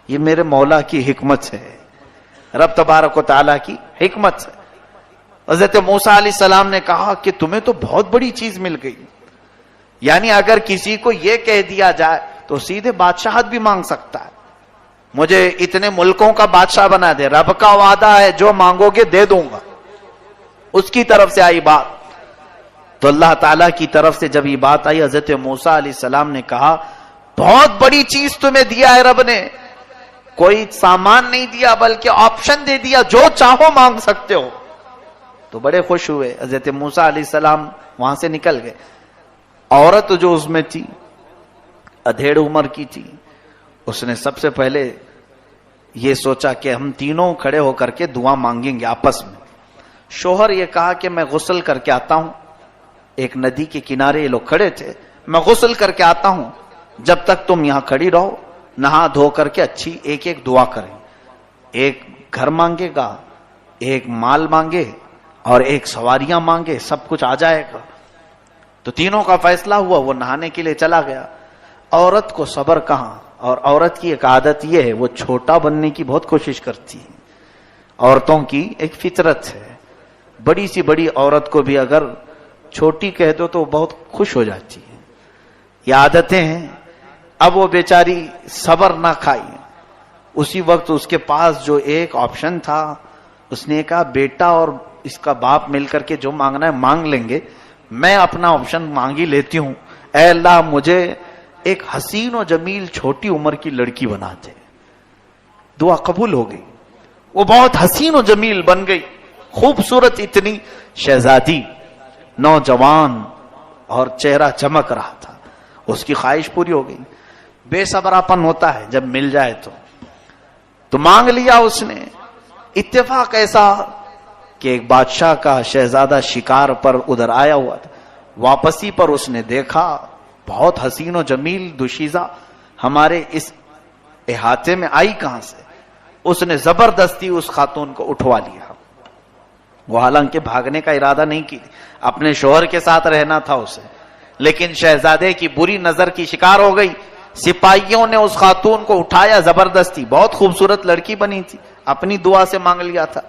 یہ میرے مولا کی حکمت ہے، رب تبارک و تعالیٰ کی حکمت ہے. حضرت موسیٰ علیہ السلام نے کہا کہ تمہیں تو بہت بڑی چیز مل گئی. یعنی اگر کسی کو یہ کہہ دیا جائے تو سیدھے بادشاہت بھی مانگ سکتا ہے، مجھے اتنے ملکوں کا بادشاہ بنا دے. رب کا وعدہ ہے جو مانگو گے دے دوں گا. اس کی طرف سے آئی بات. تو اللہ تعالیٰ کی طرف سے جب یہ بات آئی، حضرت موسیٰ علیہ السلام نے کہا بہت بڑی چیز تمہیں دیا ہے رب نے. کوئی سامان نہیں دیا بلکہ آپشن دے دیا، جو چاہو مانگ سکتے ہو. تو بڑے خوش ہوئے. حضرت موسیٰ علیہ السلام وہاں سے نکل گئے. عورت جو اس میں تھی ادھیڑ عمر کی تھی، اس نے سب سے پہلے یہ سوچا کہ ہم تینوں کھڑے ہو کر کے دعا مانگیں گے آپس میں. شوہر یہ کہا کہ میں غسل کر کے آتا ہوں. ایک ندی کے کنارے یہ لوگ کھڑے تھے. میں غسل کر کے آتا ہوں, جب تک تم یہاں کھڑی رہو, نہا دھو کر کے اچھی ایک ایک دعا کریں. ایک گھر مانگے گا, ایک مال مانگے اور ایک سواریاں مانگے, سب کچھ آ جائے گا. تو تینوں کا فیصلہ ہوا. وہ نہانے کے لیے چلا گیا. عورت کو صبر کہاں, اور عورت کی ایک عادت یہ ہے, وہ چھوٹا بننے کی بہت کوشش کرتی ہے. عورتوں کی ایک فطرت ہے, بڑی سی بڑی عورت کو بھی اگر چھوٹی کہہ دو تو بہت خوش ہو جاتی ہے. یہ عادتیں ہیں. اب وہ بیچاری صبر نہ کھائی. اسی وقت اس کے پاس جو ایک آپشن تھا, اس نے کہا بیٹا اور اس کا باپ مل کر کے جو مانگنا ہے مانگ لیں گے, میں اپنا آپشن مانگ ہی لیتی ہوں. اے اللہ مجھے ایک حسین و جمیل چھوٹی عمر کی لڑکی بنا دے. دعا قبول ہو گئی. وہ بہت حسین و جمیل بن گئی, خوبصورت اتنی شہزادی, نوجوان, اور چہرہ چمک رہا تھا. اس کی خواہش پوری ہو گئی. بے صبراپن ہوتا ہے جب مل جائے تو مانگ لیا اس نے. اتفاق ایسا کہ ایک بادشاہ کا شہزادہ شکار پر ادھر آیا ہوا تھا. واپسی پر اس نے دیکھا بہت حسین و جمیل دوشیزہ ہمارے اس احاطے میں آئی کہاں سے. اس نے زبردستی اس خاتون کو اٹھوا لیا. وہ حالانکہ بھاگنے کا ارادہ نہیں کی, اپنے شوہر کے ساتھ رہنا تھا اسے, لیکن شہزادے کی بری نظر کی شکار ہو گئی. سپاہیوں نے اس خاتون کو اٹھایا زبردستی. بہت خوبصورت لڑکی بنی تھی, اپنی دعا سے مانگ لیا تھا.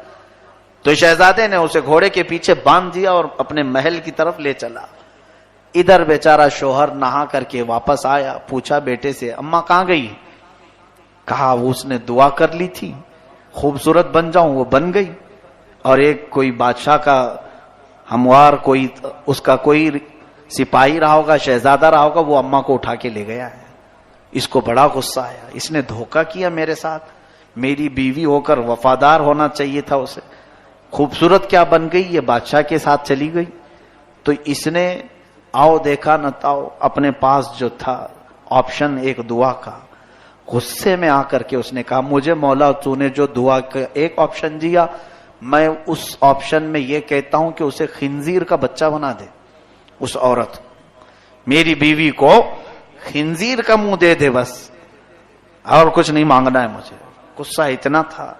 تو شہزادے نے اسے گھوڑے کے پیچھے باندھ دیا اور اپنے محل کی طرف لے چلا. ادھر بیچارہ شوہر نہا کر کے واپس آیا. پوچھا بیٹے سے, اماں کہاں گئی؟ کہا وہ اس نے دعا کر لی تھی خوبصورت بن جاؤں, وہ بن گئی. اور ایک کوئی بادشاہ کا ہموار, کوئی اس کا کوئی سپاہی رہا ہوگا, شہزادہ رہا ہوگا, وہ اماں کو اٹھا کے لے گیا ہے. اس کو بڑا غصہ آیا. اس نے دھوکہ کیا میرے ساتھ. میری بیوی ہو کر وفادار ہونا چاہیے تھا اسے. خوبصورت کیا بن گئی, یہ بادشاہ کے ساتھ چلی گئی. تو اس نے آؤ دیکھا نہ تاؤ, اپنے پاس جو تھا آپشن ایک دعا کا, غصے میں آ کر کے اس نے کہا مجھے مولا تو نے جو دعا کا ایک آپشن دیا, میں اس آپشن میں یہ کہتا ہوں کہ اسے خنزیر کا بچہ بنا دے. اس عورت میری بیوی کو خنزیر کا منہ دے دے بس, اور کچھ نہیں مانگنا ہے مجھے. غصہ اتنا تھا.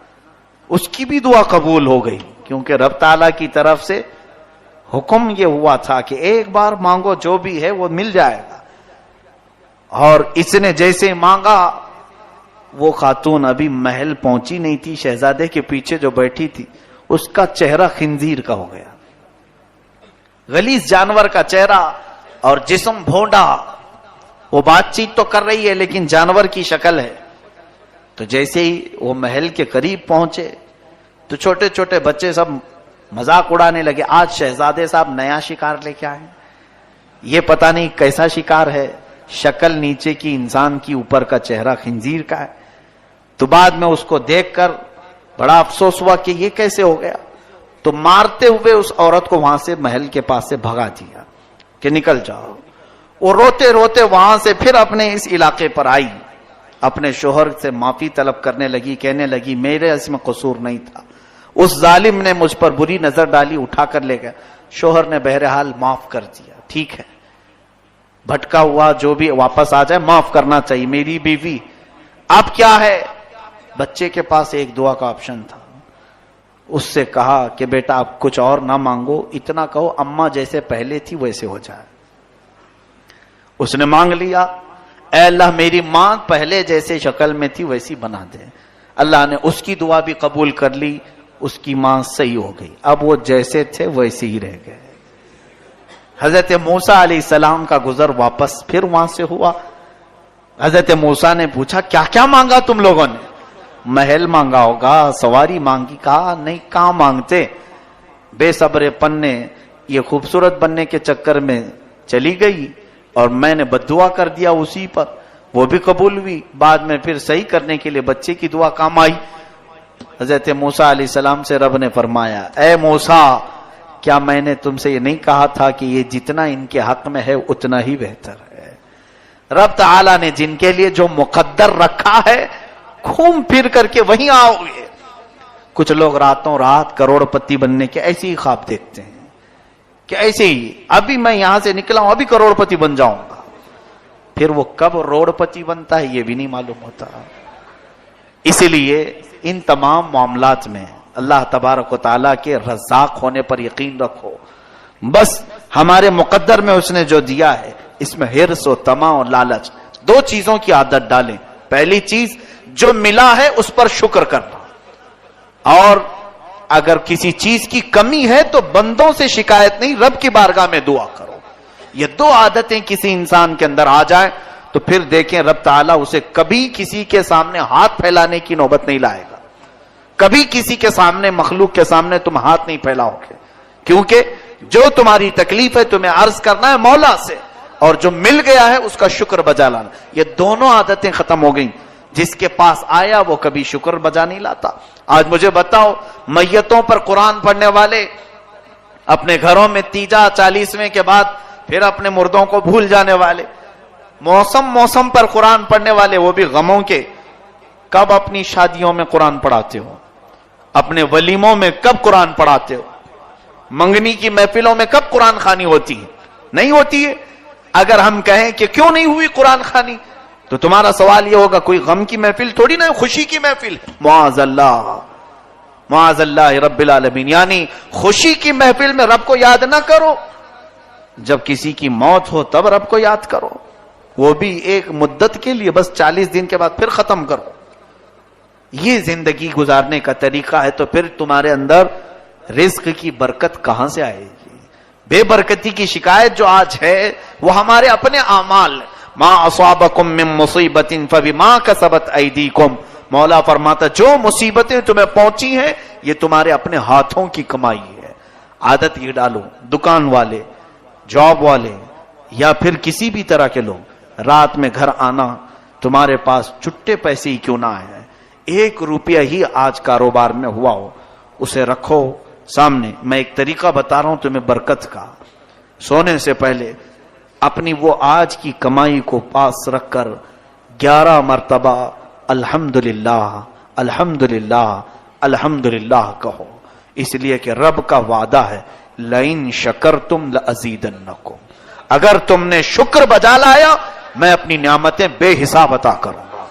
اس کی بھی دعا قبول ہو گئی, کیونکہ رب تعالیٰ کی طرف سے حکم یہ ہوا تھا کہ ایک بار مانگو, جو بھی ہے وہ مل جائے گا. اور اس نے جیسے مانگا, وہ خاتون ابھی محل پہنچی نہیں تھی, شہزادے کے پیچھے جو بیٹھی تھی اس کا چہرہ خنزیر کا ہو گیا. غلیظ جانور کا چہرہ اور جسم بھونڈا. وہ بات چیت تو کر رہی ہے لیکن جانور کی شکل ہے. تو جیسے ہی وہ محل کے قریب پہنچے تو چھوٹے چھوٹے بچے سب مذاق اڑانے لگے. آج شہزادے صاحب نیا شکار لے کے آئے, یہ پتہ نہیں کیسا شکار ہے. شکل نیچے کی انسان کی, اوپر کا چہرہ خنزیر کا ہے. تو بعد میں اس کو دیکھ کر بڑا افسوس ہوا کہ یہ کیسے ہو گیا. تو مارتے ہوئے اس عورت کو وہاں سے محل کے پاس سے بھگا دیا کہ نکل جاؤ. وہ روتے روتے وہاں سے پھر اپنے اس علاقے پر آئی, اپنے شوہر سے معافی طلب کرنے لگی, کہنے لگی میرے اس میں قصور نہیں تھا, اس ظالم نے مجھ پر بری نظر ڈالی, اٹھا کر لے گیا. شوہر نے بہرحال معاف کر دیا, ٹھیک ہے بھٹکا ہوا جو بھی واپس آ جائے معاف کرنا چاہیے, میری بیوی. اب کیا ہے, بچے کے پاس ایک دعا کا آپشن تھا. اس سے کہا کہ بیٹا آپ کچھ اور نہ مانگو, اتنا کہو اماں جیسے پہلے تھی ویسے ہو جائے. اس نے مانگ لیا, اے اللہ میری ماں پہلے جیسے شکل میں تھی ویسی بنا دے. اللہ نے اس کی دعا بھی قبول کر لی, اس کی ماں صحیح ہو گئی. اب وہ جیسے تھے ویسے ہی رہ گئے. حضرت موسیٰ علیہ السلام کا گزر واپس پھر وہاں سے ہوا. حضرت موسیٰ نے پوچھا کیا کیا مانگا تم لوگوں نے؟ محل مانگا ہوگا, سواری مانگی. کہا نہیں, کہاں مانگتے, بے صبر پن نے یہ خوبصورت بننے کے چکر میں چلی گئی اور میں نے بددعا کر دیا اسی پر, وہ بھی قبول ہوئی. بعد میں پھر صحیح کرنے کے لیے بچے کی دعا کام آئی. حضرت موسیٰ علیہ السلام سے رب نے فرمایا, اے موسیٰ کیا میں نے تم سے یہ نہیں کہا تھا کہ یہ جتنا ان کے حق میں ہے اتنا ہی بہتر ہے. رب تعالیٰ نے جن کے لیے جو مقدر رکھا ہے گھوم پھر کر کے وہیں آؤ گے. کچھ لوگ راتوں رات کروڑپتی بننے کے ایسے ہی خواب دیکھتے ہیں کہ ایسے ہی ابھی میں یہاں سے نکلا ہوں ابھی کروڑپتی بن جاؤں گا، پھر وہ کب روڑپتی بنتا ہے یہ بھی نہیں معلوم ہوتا۔ اسی لیے ان تمام معاملات میں اللہ تبارک و تعالیٰ کے رزاق ہونے پر یقین رکھو، بس ہمارے مقدر میں اس نے جو دیا ہے اس میں حرص و طمع اور لالچ دو چیزوں کی عادت ڈالیں۔ پہلی چیز جو ملا ہے اس پر شکر کرنا، اور اگر کسی چیز کی کمی ہے تو بندوں سے شکایت نہیں، رب کی بارگاہ میں دعا کرو۔ یہ دو عادتیں کسی انسان کے اندر آ جائیں تو پھر دیکھیں رب تعالیٰ اسے کبھی کسی کے سامنے ہاتھ پھیلانے کی نوبت نہیں لائے گا، کبھی کسی کے سامنے مخلوق کے سامنے تم ہاتھ نہیں پھیلاؤ گے، کیونکہ جو تمہاری تکلیف ہے تمہیں عرض کرنا ہے مولا سے، اور جو مل گیا ہے اس کا شکر بجا لانا۔ یہ دونوں عادتیں ختم ہو گئیں۔ جس کے پاس آیا وہ کبھی شکر بجا نہیں لاتا۔ آج مجھے بتاؤ، میتوں پر قرآن پڑھنے والے اپنے گھروں میں تیجا 40ویں کے بعد پھر اپنے مردوں کو بھول جانے والے، موسم پر قرآن پڑھنے والے وہ بھی غموں کے، کب اپنی شادیوں میں قرآن پڑھاتے ہو؟ اپنے ولیموں میں کب قرآن پڑھاتے ہو؟ منگنی کی محفلوں میں کب قرآن خوانی ہوتی ہے؟ نہیں ہوتی ہے۔ اگر ہم کہیں کہ کیوں نہیں ہوئی قرآن خوانی تو تمہارا سوال یہ ہوگا کوئی غم کی محفل تھوڑی نہ، خوشی کی محفل۔ معاذ اللہ رب العالمین، یعنی خوشی کی محفل میں رب کو یاد نہ کرو، جب کسی کی موت ہو تب رب کو یاد کرو، وہ بھی ایک مدت کے لیے، بس 40 دن کے بعد پھر ختم کرو۔ یہ زندگی گزارنے کا طریقہ ہے تو پھر تمہارے اندر رزق کی برکت کہاں سے آئے گی؟ بے برکتی کی شکایت جو آج ہے وہ ہمارے اپنے اعمال، ما اصابکم من مصیبت فبما کسبت ایدیکم، مولا فرماتا جو مصیبتیں تمہیں پہنچی ہیں یہ تمہارے اپنے ہاتھوں کی کمائی ہے۔ عادت یہ ڈالو، دکان والے، جاب والے یا پھر کسی بھی طرح کے لوگ، رات میں گھر آنا، تمہارے پاس چھٹے پیسے ہی کیوں نہ آئے، 1 روپیہ ہی آج کاروبار میں ہوا ہو اسے رکھو سامنے۔ میں ایک طریقہ بتا رہا ہوں تمہیں برکت کا، سونے سے پہلے اپنی وہ آج کی کمائی کو پاس رکھ کر 11 مرتبہ الحمدللہ الحمدللہ الحمدللہ کہو، اس لیے کہ رب کا وعدہ ہے لئن شکرتم لازیدنکم، اگر تم نے شکر بجا لایا میں اپنی نعمتیں بے حساب عطا کروں گا،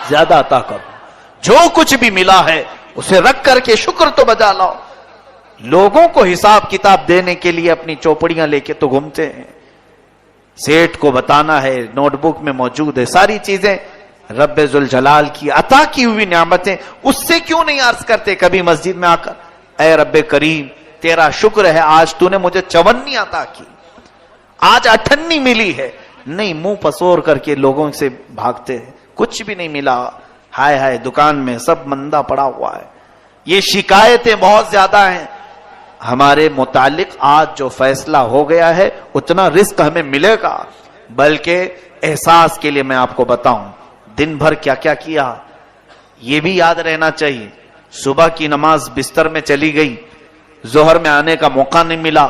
زیادہ عطا کروں۔ جو کچھ بھی ملا ہے اسے رکھ کر کے شکر تو بجا لاؤ۔ لوگوں کو حساب کتاب دینے کے لیے اپنی چوپڑیاں لے کے تو گھومتے ہیں، سیٹ کو بتانا ہے، نوٹ بک میں موجود ہے ساری چیزیں، رب ذوالجلال کی عطا کی ہوئی نعمتیں اس سے کیوں نہیں عرض کرتے کبھی مسجد میں آ کر، اے رب کریم تیرا شکر ہے آج تو نے مجھے 54 عطا کی، آج 58 ملی ہے۔ نہیں، منہ پسور کر کے لوگوں سے بھاگتے ہیں، کچھ بھی نہیں ملا، ہائے ہائے دکان میں سب مندہ پڑا ہوا ہے۔ یہ شکایتیں بہت زیادہ ہیں۔ ہمارے متعلق آج جو فیصلہ ہو گیا ہے اتنا رزق ہمیں ملے گا، بلکہ احساس کے لیے میں آپ کو بتاؤں دن بھر کیا کیا کیا یہ بھی یاد رہنا چاہیے۔ صبح کی نماز بستر میں چلی گئی، ظہر میں آنے کا موقع نہیں ملا،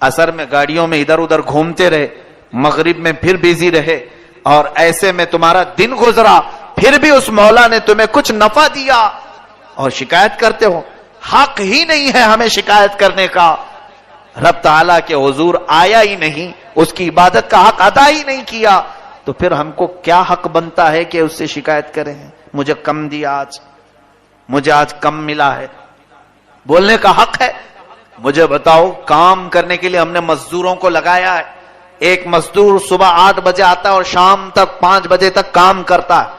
عصر میں گاڑیوں میں ادھر ادھر گھومتے رہے، مغرب میں پھر بیزی رہے، اور ایسے میں تمہارا دن گزرا، پھر بھی اس مولا نے تمہیں کچھ نفع دیا اور شکایت کرتے ہو۔ حق ہی نہیں ہے ہمیں شکایت کرنے کا، رب تعالیٰ کے حضور آیا ہی نہیں، اس کی عبادت کا حق ادا ہی نہیں کیا، تو پھر ہم کو کیا حق بنتا ہے کہ اس سے شکایت کریں؟ مجھے کم دیا، آج مجھے آج کم ملا ہے، بولنے کا حق ہے۔ مجھے بتاؤ، کام کرنے کے لیے ہم نے مزدوروں کو لگایا ہے، ایک مزدور صبح 8 بجے آتا ہے اور شام تک 5 بجے تک کام کرتا ہے،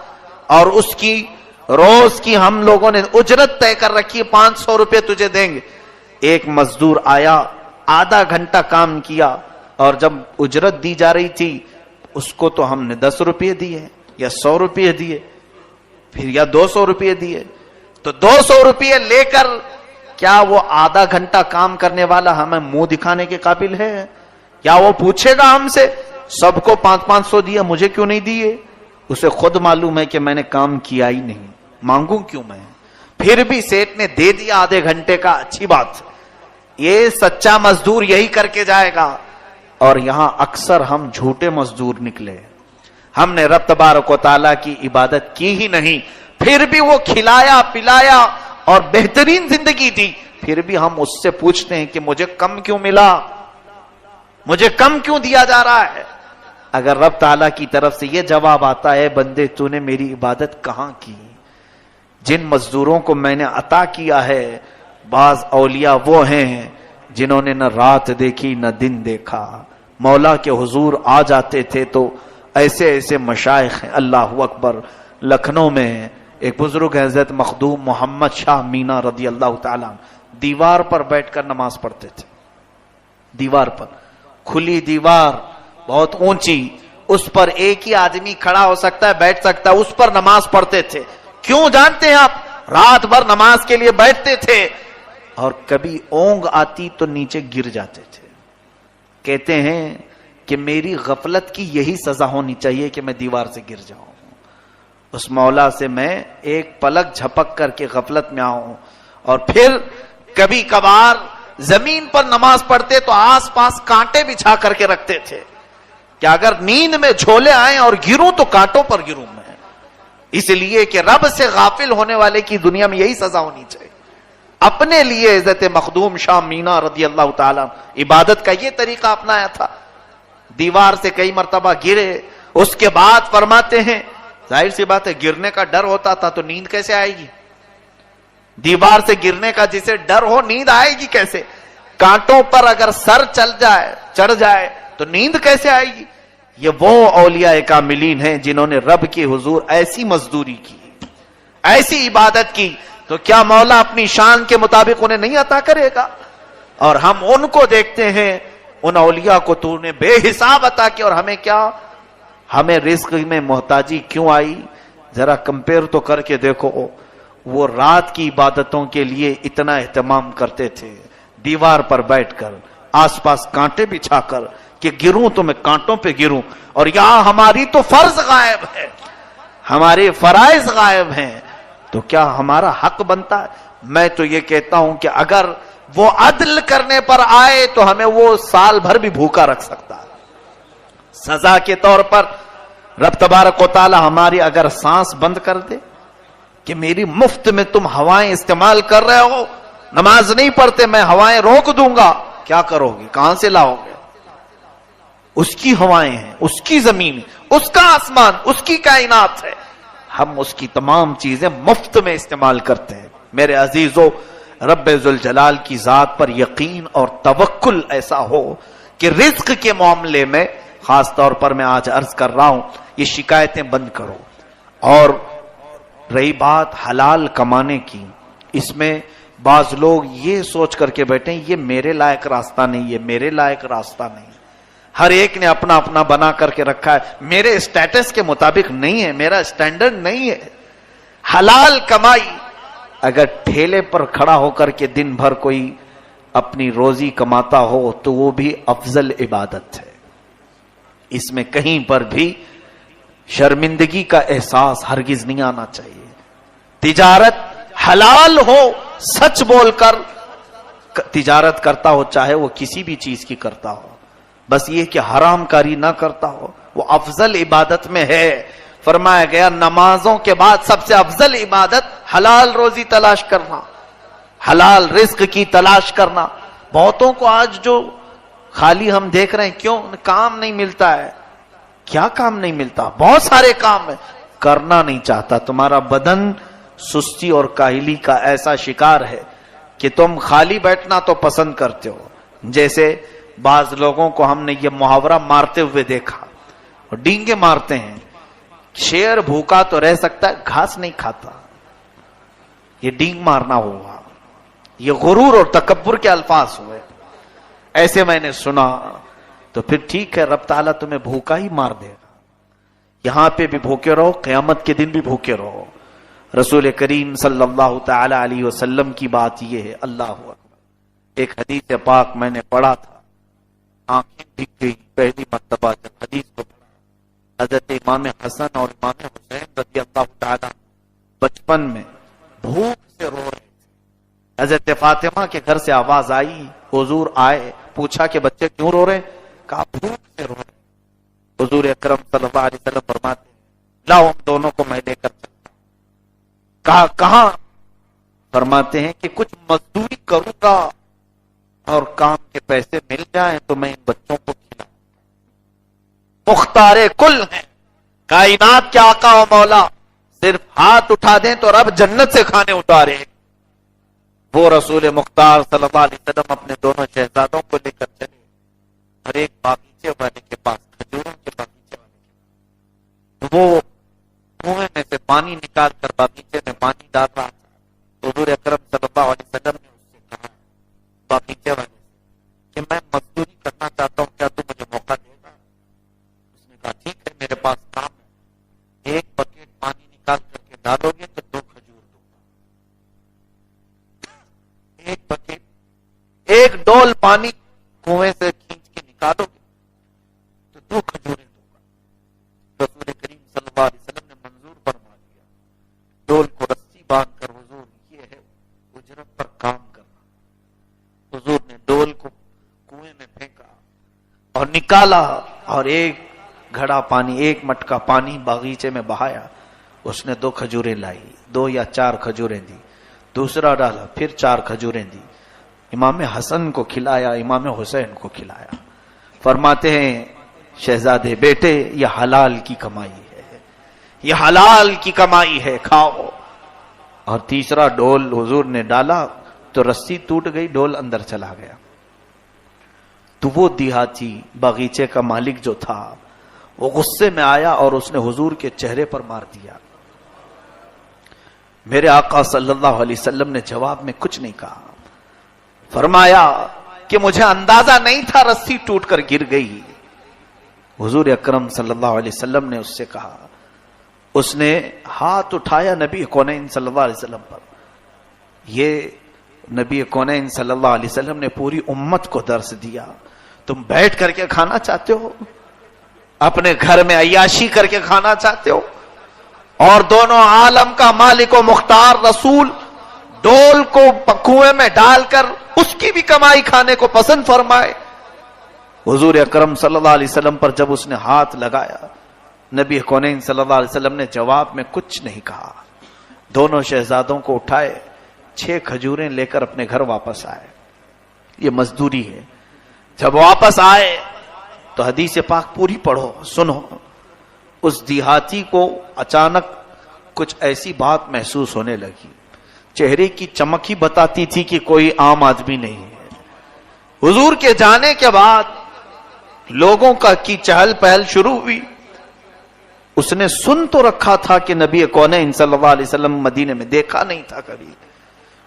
اور اس کی روز کی ہم لوگوں نے اجرت طے کر رکھی ہے، 500 روپے تجھے دیں گے۔ ایک مزدور آیا، آدھا گھنٹہ کام کیا، اور جب اجرت دی جا رہی تھی اس کو تو ہم نے 10 روپے دیے یا 100 روپے دیے، پھر یا 200 روپے دیے، تو 200 روپے لے کر کیا وہ آدھا گھنٹہ کام کرنے والا ہمیں منہ دکھانے کے قابل ہے؟ کیا وہ پوچھے گا ہم سے سب کو 500 دیا مجھے کیوں نہیں دیے؟ اسے خود معلوم ہے کہ میں نے کام کیا ہی نہیں، مانگوں کیوں میں؟ پھر بھی سیٹ نے دے دیا آدھے گھنٹے کا، اچھی بات۔ یہ سچا مزدور یہی کر کے جائے گا، اور یہاں اکثر ہم جھوٹے مزدور نکلے، ہم نے رب تبارک و تعالیٰ کی عبادت کی ہی نہیں، پھر بھی وہ کھلایا پلایا اور بہترین زندگی تھی، پھر بھی ہم اس سے پوچھتے ہیں کہ مجھے کم کیوں ملا، مجھے کم کیوں دیا جا رہا ہے؟ اگر رب تعالیٰ کی طرف سے یہ جواب آتا ہے بندے تو نے میری عبادت کہاں کی؟ جن مزدوروں کو میں نے عطا کیا ہے، بعض اولیاء وہ ہیں جنہوں نے نہ رات دیکھی نہ دن دیکھا، مولا کے حضور آ جاتے تھے تو ایسے ایسے مشائخ ہیں، اللہ اکبر۔ لکھنؤ میں ایک بزرگ حضرت مخدوم محمد شاہ مینا رضی اللہ تعالیٰ دیوار پر بیٹھ کر نماز پڑھتے تھے، دیوار پر، کھلی دیوار بہت اونچی، اس پر ایک ہی آدمی کھڑا ہو سکتا ہے، بیٹھ سکتا ہے، اس پر نماز پڑھتے تھے۔ کیوں جانتے ہیں آپ؟ رات بھر نماز کے لیے بیٹھتے تھے اور کبھی اونگ آتی تو نیچے گر جاتے تھے۔ کہتے ہیں کہ میری غفلت کی یہی سزا ہونی چاہیے کہ میں دیوار سے گر جاؤں، اس مولا سے میں ایک پلک جھپک کر کے غفلت میں آؤں۔ اور پھر کبھی کبھار زمین پر نماز پڑھتے تو آس پاس کانٹے بچھا کر کے رکھتے تھے کہ اگر نیند میں جھولے آئیں اور گروں تو کانٹوں پر گروں میں، اس لیے کہ رب سے غافل ہونے والے کی دنیا میں یہی سزا ہونی چاہیے۔ اپنے لیے حضرت مخدوم شاہ مینا رضی اللہ تعالیٰ عبادت کا یہ طریقہ اپنایا تھا، دیوار سے کئی مرتبہ گرے، اس کے بعد فرماتے ہیں ظاہر سی بات ہے گرنے کا ڈر ہوتا تھا تو نیند کیسے آئے گی؟ دیوار سے گرنے کا جسے ڈر ہو نیند آئے گی کیسے؟ کانٹوں پر اگر سر چڑھ جائے تو نیند کیسے آئے گی؟ یہ وہ اولیاء کاملین ہیں جنہوں نے رب کے حضور ایسی مزدوری کی، ایسی عبادت کی، تو کیا مولا اپنی شان کے مطابق انہیں نہیں عطا کرے گا؟ اور ہم ان کو دیکھتے ہیں، ان اولیاء کو تو نے بے حساب عطا کیا، اور ہمیں کیا؟ ہمیں رزق میں محتاجی کیوں آئی؟ ذرا کمپیئر تو کر کے دیکھو، وہ رات کی عبادتوں کے لیے اتنا اہتمام کرتے تھے، دیوار پر بیٹھ کر آس پاس کانٹے بچھا کر کہ گروں تو میں کانٹوں پہ گروں، اور یہاں ہماری تو فرض غائب ہے، ہمارے فرائض غائب ہیں، تو کیا ہمارا حق بنتا ہے؟ میں تو یہ کہتا ہوں کہ اگر وہ عدل کرنے پر آئے تو ہمیں وہ سال بھر بھی بھوکا رکھ سکتا ہے۔ سزا کے طور پر رب تبارک و تعالی ہماری اگر سانس بند کر دے کہ میری مفت میں تم ہوائیں استعمال کر رہے ہو، نماز نہیں پڑھتے، میں ہوائیں روک دوں گا، کیا کرو گے؟ کہاں سے لاؤ گے؟ اس کی ہوائیں ہیں، اس کی زمین، اس کا آسمان، اس کی کائنات ہے، ہم اس کی تمام چیزیں مفت میں استعمال کرتے ہیں۔ میرے عزیزو، رب ذوالجلال کی ذات پر یقین اور توکل ایسا ہو کہ رزق کے معاملے میں خاص طور پر میں آج عرض کر رہا ہوں، یہ شکایتیں بند کرو۔ اور رہی بات حلال کمانے کی، اس میں بعض لوگ یہ سوچ کر کے بیٹھے ہیں یہ میرے لائق راستہ نہیں، یہ میرے لائق راستہ نہیں، ہر ایک نے اپنا اپنا بنا کر کے رکھا ہے، میرے اسٹیٹس کے مطابق نہیں ہے، میرا اسٹینڈرڈ نہیں ہے۔ حلال کمائی، اگر ٹھیلے پر کھڑا ہو کر کے دن بھر کوئی اپنی روزی کماتا ہو تو وہ بھی افضل عبادت ہے، اس میں کہیں پر بھی شرمندگی کا احساس ہرگز نہیں آنا چاہیے۔ تجارت حلال ہو، سچ بول کر تجارت کرتا ہو، چاہے وہ کسی بھی چیز کی کرتا ہو، بس یہ کہ حرام کاری نہ کرتا ہو، وہ افضل عبادت میں ہے۔ فرمایا گیا نمازوں کے بعد سب سے افضل عبادت حلال روزی تلاش کرنا، حلال رزق کی تلاش کرنا۔ بہتوں کو آج جو خالی ہم دیکھ رہے ہیں، کیوں؟ کام نہیں ملتا ہے۔ کیا کام نہیں ملتا؟ بہت سارے کام ہیں، کرنا نہیں چاہتا۔ تمہارا بدن سستی اور کاہلی کا ایسا شکار ہے کہ تم خالی بیٹھنا تو پسند کرتے ہو۔ جیسے بعض لوگوں کو ہم نے یہ محاورہ مارتے ہوئے دیکھا، اور ڈینگے مارتے ہیں، شیر بھوکا تو رہ سکتا ہے، گھاس نہیں کھاتا، یہ ڈینگ مارنا ہوا، یہ غرور اور تکبر کے الفاظ ہوئے۔ ایسے میں نے سنا، تو پھر ٹھیک ہے، رب تعالیٰ تمہیں بھوکا ہی مار دے گا، یہاں پہ بھی بھوکے رہو، قیامت کے دن بھی بھوکے رہو۔ رسول کریم صلی اللہ تعالی علیہ وسلم کی بات یہ ہے، اللہ اکبر۔ ایک حدیث پاک میں نے پڑھا تھا، آنکھیں بھیگ گئی پہلی مرتبہ جب حدیث کو پڑھا۔ حضرت امام حسن اور امام حسین رضی اللہ تعالی بچپن میں بھوک سے رو رہے تھے۔ حضرت فاطمہ کے گھر سے آواز آئی، حضور آئے، پوچھا کہ بچے کیوں رو رہے؟ کہا بھوک سے رو رہے۔ حضور اکرم صلی اللہ علیہ وسلم فرماتے لاؤ ہم دونوں کو میں لے کر چلتا۔ کہا کہاں؟ فرماتے ہیں کہ کچھ مزدوری کروں گا اور کام کے پیسے مل جائیں تو میں ان بچوں کو کھلاؤں. مختار کل ہیں، کائنات کے آقا و مولا، صرف ہاتھ اٹھا دیں تو رب جنت سے کھانے اتارے. وہ رسول مختار صلی اللہ علیہ وسلم اپنے دونوں شہزادوں کو لے کر چلے اور ایک باغیچے والے کے پاس، کھجوروں کے باغیچے والے کے پاس، وہ کنویں میں سے پانی نکال کر باغیچے میں پانی ڈال رہا تھا. حضور اکرم صلی اللہ علیہ وسلم نے اس سے کہا باغیچے والے کہ میں مزدوری کرنا چاہتا ہوں، کیا تو مجھے موقع دے گا؟ اس نے کہا ٹھیک ہے، میرے پاس کام ہے، ایک بکیٹ پانی نکال کر کے ڈالو گے تو 2 کھجور دوں گا. ایک بکیٹ، ایک ڈول پانی کنویں سے کھینچ کے نکالو گے تو 2 کھجوریں دوں گا. رسول کریم صلی اللہ علیہ وسلم نے منظور فرما دیا. ڈول کو رسی باندھ کر حضور یہ ہے اجرت پر کام کرنا. حضور نے ڈول کو کنویں میں پھینکا اور نکالا اور ایک گھڑا پانی، ایک مٹکا پانی باغیچے میں بہایا. اس نے 2 کھجوریں لائی، 2 یا 4 کھجوریں دی. دوسرا ڈالا، پھر 4 کھجوریں دی. امام حسن کو کھلایا، امام حسین کو کھلایا. فرماتے ہیں شہزادے بیٹے یہ حلال کی کمائی ہے، یہ حلال کی کمائی ہے، کھاؤ. اور تیسرا ڈول حضور نے ڈالا تو رسی ٹوٹ گئی، ڈول اندر چلا گیا. تو وہ دیہاتی باغیچے کا مالک جو تھا وہ غصے میں آیا اور اس نے حضور کے چہرے پر مار دیا. میرے آقا صلی اللہ علیہ وسلم نے جواب میں کچھ نہیں کہا. فرمایا کہ مجھے اندازہ نہیں تھا رسی ٹوٹ کر گر گئی. حضور اکرم صلی اللہ علیہ وسلم نے اس سے کہا، اس نے ہاتھ اٹھایا نبی کونین صلی اللہ علیہ وسلم پر. یہ نبی کونین صلی اللہ علیہ وسلم نے پوری امت کو درس دیا. تم بیٹھ کر کے کھانا چاہتے ہو، اپنے گھر میں عیاشی کر کے کھانا چاہتے ہو، اور دونوں عالم کا مالک و مختار رسول ڈول کو کنویں میں ڈال کر اس کی بھی کمائی کھانے کو پسند فرمائے. حضور اکرم صلی اللہ علیہ وسلم پر جب اس نے ہاتھ لگایا، نبی کونین صلی اللہ علیہ وسلم نے جواب میں کچھ نہیں کہا. دونوں شہزادوں کو اٹھائے، 6 کھجوریں لے کر اپنے گھر واپس آئے. یہ مزدوری ہے. جب واپس آئے تو حدیث پاک پوری پڑھو، سنو. اس دیہاتی کو اچانک کچھ ایسی بات محسوس ہونے لگی. چہرے کی چمک ہی بتاتی تھی کہ کوئی عام آدمی نہیں ہے. حضور کے جانے کے بعد لوگوں کی چہل پہل شروع ہوئی. اس نے سن تو رکھا تھا کہ نبی کونین صلی اللہ علیہ وسلم مدینے میں دیکھا نہیں تھا کبھی.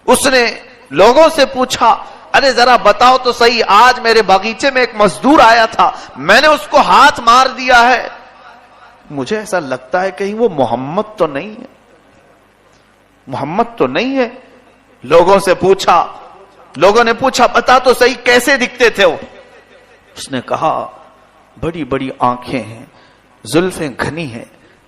اس نے لوگوں سے پوچھا، ارے ذرا بتاؤ تو صحیح، آج میرے باغیچے میں ایک مزدور آیا تھا، میں نے اس کو ہاتھ مار دیا ہے، مجھے ایسا لگتا ہے کہیں وہ محمد تو نہیں ہے، محمد تو نہیں ہے. لوگوں سے پوچھا، لوگوں نے پوچھا بتا تو صحیح کیسے دکھتے تھے وہ؟ اس نے کہا بڑی بڑی آنکھیں ہیں، زلفیں گھنی ہیں،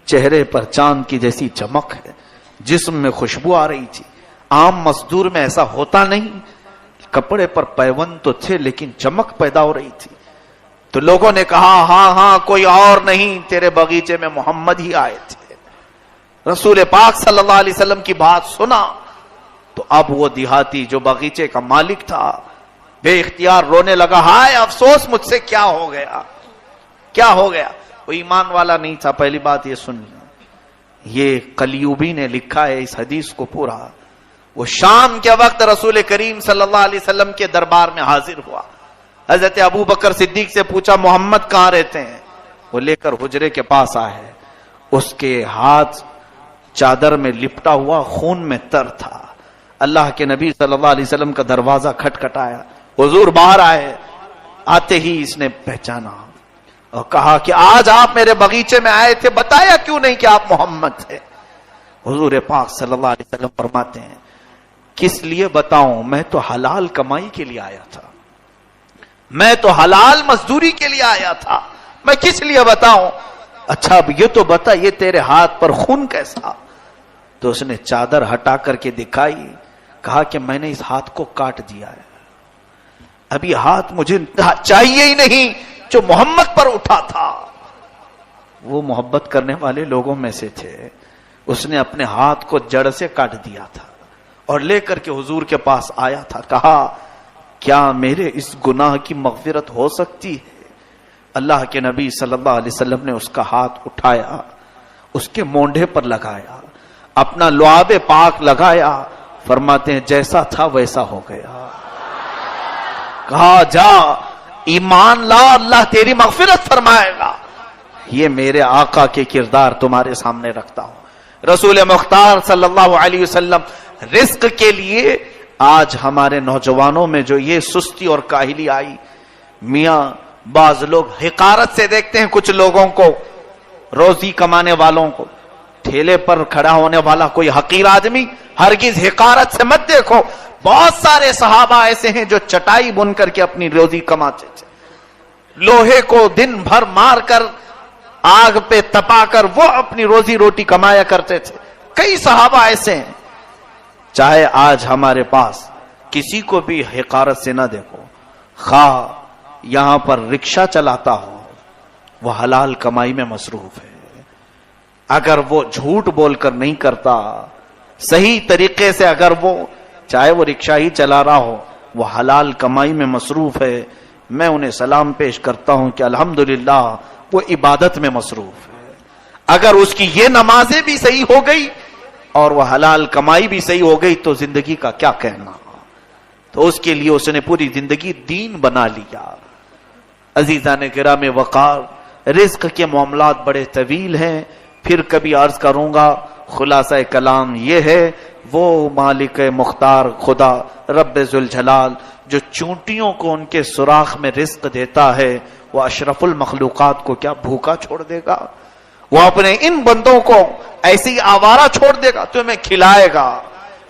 چہرے پر چاند کی جیسی چمک ہے، جسم میں خوشبو آ رہی تھی. عام مزدور میں ایسا ہوتا نہیں. کپڑے پر پیوند تو تھے لیکن چمک پیدا ہو رہی تھی. تو لوگوں نے کہا ہاں کوئی اور نہیں، تیرے باغیچے میں محمد ہی آئے تھے. رسول پاک صلی اللہ علیہ وسلم کی بات سنا تو اب وہ دیہاتی جو باغیچے کا مالک تھا بے اختیار رونے لگا. ہائے افسوس مجھ سے کیا ہو گیا، کیا ہو گیا. وہ ایمان والا نہیں تھا. پہلی بات یہ سن، یہ قلیوبی نے لکھا ہے اس حدیث کو پورا. وہ شام کے وقت رسول کریم صلی اللہ علیہ وسلم کے دربار میں حاضر ہوا. حضرت ابو بکر صدیق سے پوچھا محمد کہاں رہتے ہیں؟ وہ لے کر حجرے کے پاس آئے. اس کے ہاتھ چادر میں لپٹا ہوا خون میں تر تھا. اللہ کے نبی صلی اللہ علیہ وسلم کا دروازہ کھٹکھٹایا. حضور باہر آئے. آتے ہی اس نے پہچانا اور کہا کہ آج آپ میرے باغیچے میں آئے تھے، بتایا کیوں نہیں کہ آپ محمد تھے؟ حضور پاک صلی اللہ علیہ وسلم فرماتے ہیں کس لیے بتاؤں، میں تو حلال کمائی کے لیے آیا تھا، میں تو حلال مزدوری کے لیے آیا تھا، میں کس لیے بتاؤں؟ اچھا اب یہ تو بتا یہ تیرے ہاتھ پر خون کیسا؟ تو اس نے چادر ہٹا کر کے دکھائی. کہا کہ میں نے اس ہاتھ کو کاٹ دیا ہے، اب یہ ہاتھ مجھے چاہیے ہی نہیں جو محمد پر اٹھا تھا. وہ محبت کرنے والے لوگوں میں سے تھے. اس نے اپنے ہاتھ کو جڑ سے کاٹ دیا تھا اور لے کر کے حضور کے پاس آیا تھا. کہا کیا میرے اس گناہ کی مغفرت ہو سکتی ہے؟ اللہ کے نبی صلی اللہ علیہ وسلم نے اس کا ہاتھ اٹھایا, اس کے مونڈھے پر لگایا, اپنا لعاب پاک لگایا, فرماتے ہیں جیسا تھا ویسا ہو گیا. کہا جا ایمان لا, اللہ تیری مغفرت فرمائے گا. یہ میرے آقا کے کردار تمہارے سامنے رکھتا ہوں. رسول مختار صلی اللہ علیہ وسلم رزق کے لیے, آج ہمارے نوجوانوں میں جو یہ سستی اور کاہلی آئی, میاں بعض لوگ حقارت سے دیکھتے ہیں کچھ لوگوں کو, روزی کمانے والوں کو. ٹھیلے پر کھڑا ہونے والا کوئی حقیر آدمی ہرگز حقارت سے مت دیکھو. بہت سارے صحابہ ایسے ہیں جو چٹائی بن کر کے اپنی روزی کماتے تھے, لوہے کو دن بھر مار کر آگ پہ تپا کر وہ اپنی روزی روٹی کمایا کرتے تھے. کئی صحابہ ایسے ہیں. چاہے آج ہمارے پاس کسی کو بھی حقارت سے نہ دیکھو, خواہ یہاں پر رکشہ چلاتا ہو, وہ حلال کمائی میں مصروف ہے. اگر وہ جھوٹ بول کر نہیں کرتا, صحیح طریقے سے اگر وہ, چاہے وہ رکشہ ہی چلا رہا ہو, وہ حلال کمائی میں مصروف ہے, میں انہیں سلام پیش کرتا ہوں کہ الحمدللہ وہ عبادت میں مصروف ہے. اگر اس کی یہ نمازیں بھی صحیح ہو گئی اور وہ حلال کمائی بھی صحیح ہو گئی تو زندگی کا کیا کہنا. تو اس کے لیے اس نے پوری زندگی دین بنا لیا. عزیزان کرام وقار, رزق کے معاملات بڑے طویل ہیں, پھر کبھی عرض کروں گا. خلاصہ کلام یہ ہے, وہ مالک مختار خدا رب ذوالجلال جو چونٹیوں کو ان کے سوراخ میں رزق دیتا ہے, وہ اشرف المخلوقات کو کیا بھوکا چھوڑ دے گا؟ وہ اپنے ان بندوں کو ایسی آوارہ چھوڑ دے گا؟ تمہیں کھلائے گا,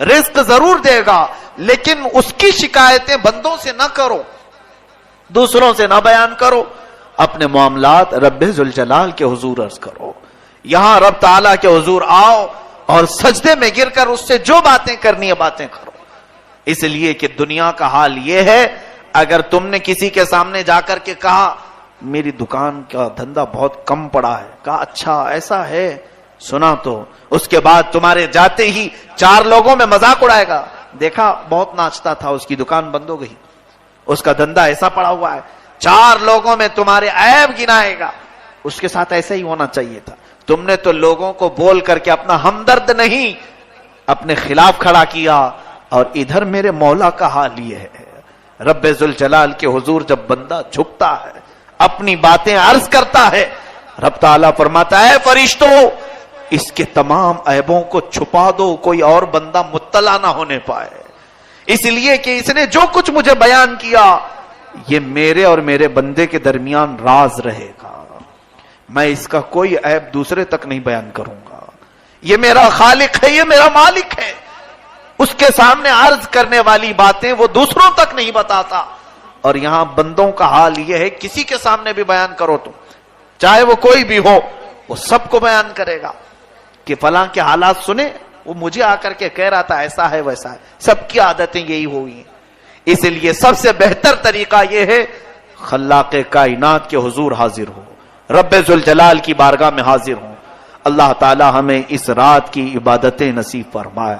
رزق ضرور دے گا, لیکن اس کی شکایتیں بندوں سے نہ کرو, دوسروں سے نہ بیان کرو, اپنے معاملات رب ذوالجلال کے حضور عرض کرو. یہاں رب تعالیٰ کے حضور آؤ اور سجدے میں گر کر اس سے جو باتیں کرنی ہے باتیں کرو. اس لیے کہ دنیا کا حال یہ ہے, اگر تم نے کسی کے سامنے جا کر کے کہا میری دکان کا دھندا بہت کم پڑا ہے, کہا اچھا ایسا ہے, سنا تو اس کے بعد تمہارے جاتے ہی 4 لوگوں میں مذاق اڑائے گا, دیکھا بہت ناچتا تھا, اس کی دکان بند ہو گئی, اس کا دھندا ایسا پڑا ہوا ہے. 4 لوگوں میں تمہارے عیب گنائے گا. اس کے ساتھ ایسا ہی ہونا چاہیے تھا. تم نے تو لوگوں کو بول کر کے اپنا ہمدرد نہیں, اپنے خلاف کھڑا کیا. اور ادھر میرے مولا کا حال یہ ہے, رب ذوالجلال کے حضور جب بندہ جھکتا ہے, اپنی باتیں عرض کرتا ہے, رب تعالیٰ فرماتا ہے فرشتوں اس کے تمام عیبوں کو چھپا دو, کوئی اور بندہ مطلع نہ ہونے پائے, اس لیے کہ اس نے جو کچھ مجھے بیان کیا یہ میرے اور میرے بندے کے درمیان راز رہے گا. میں اس کا کوئی عیب دوسرے تک نہیں بیان کروں گا. یہ میرا خالق ہے, یہ میرا مالک ہے, اس کے سامنے عرض کرنے والی باتیں وہ دوسروں تک نہیں بتاتا. اور یہاں بندوں کا حال یہ ہے, کسی کے سامنے بھی بیان کرو تم, چاہے وہ کوئی بھی ہو, وہ سب کو بیان کرے گا کہ فلاں کے حالات سنے, وہ مجھے آ کر کے کہہ رہا تھا ایسا ہے ویسا ہے. سب کی عادتیں یہی ہوئی ہیں. اس لیے سب سے بہتر طریقہ یہ ہے خلاق کائنات کے حضور حاضر ہو, رب ذوالجلال کی بارگاہ میں حاضر ہوں. اللہ تعالی ہمیں اس رات کی عبادتیں نصیب فرمائے.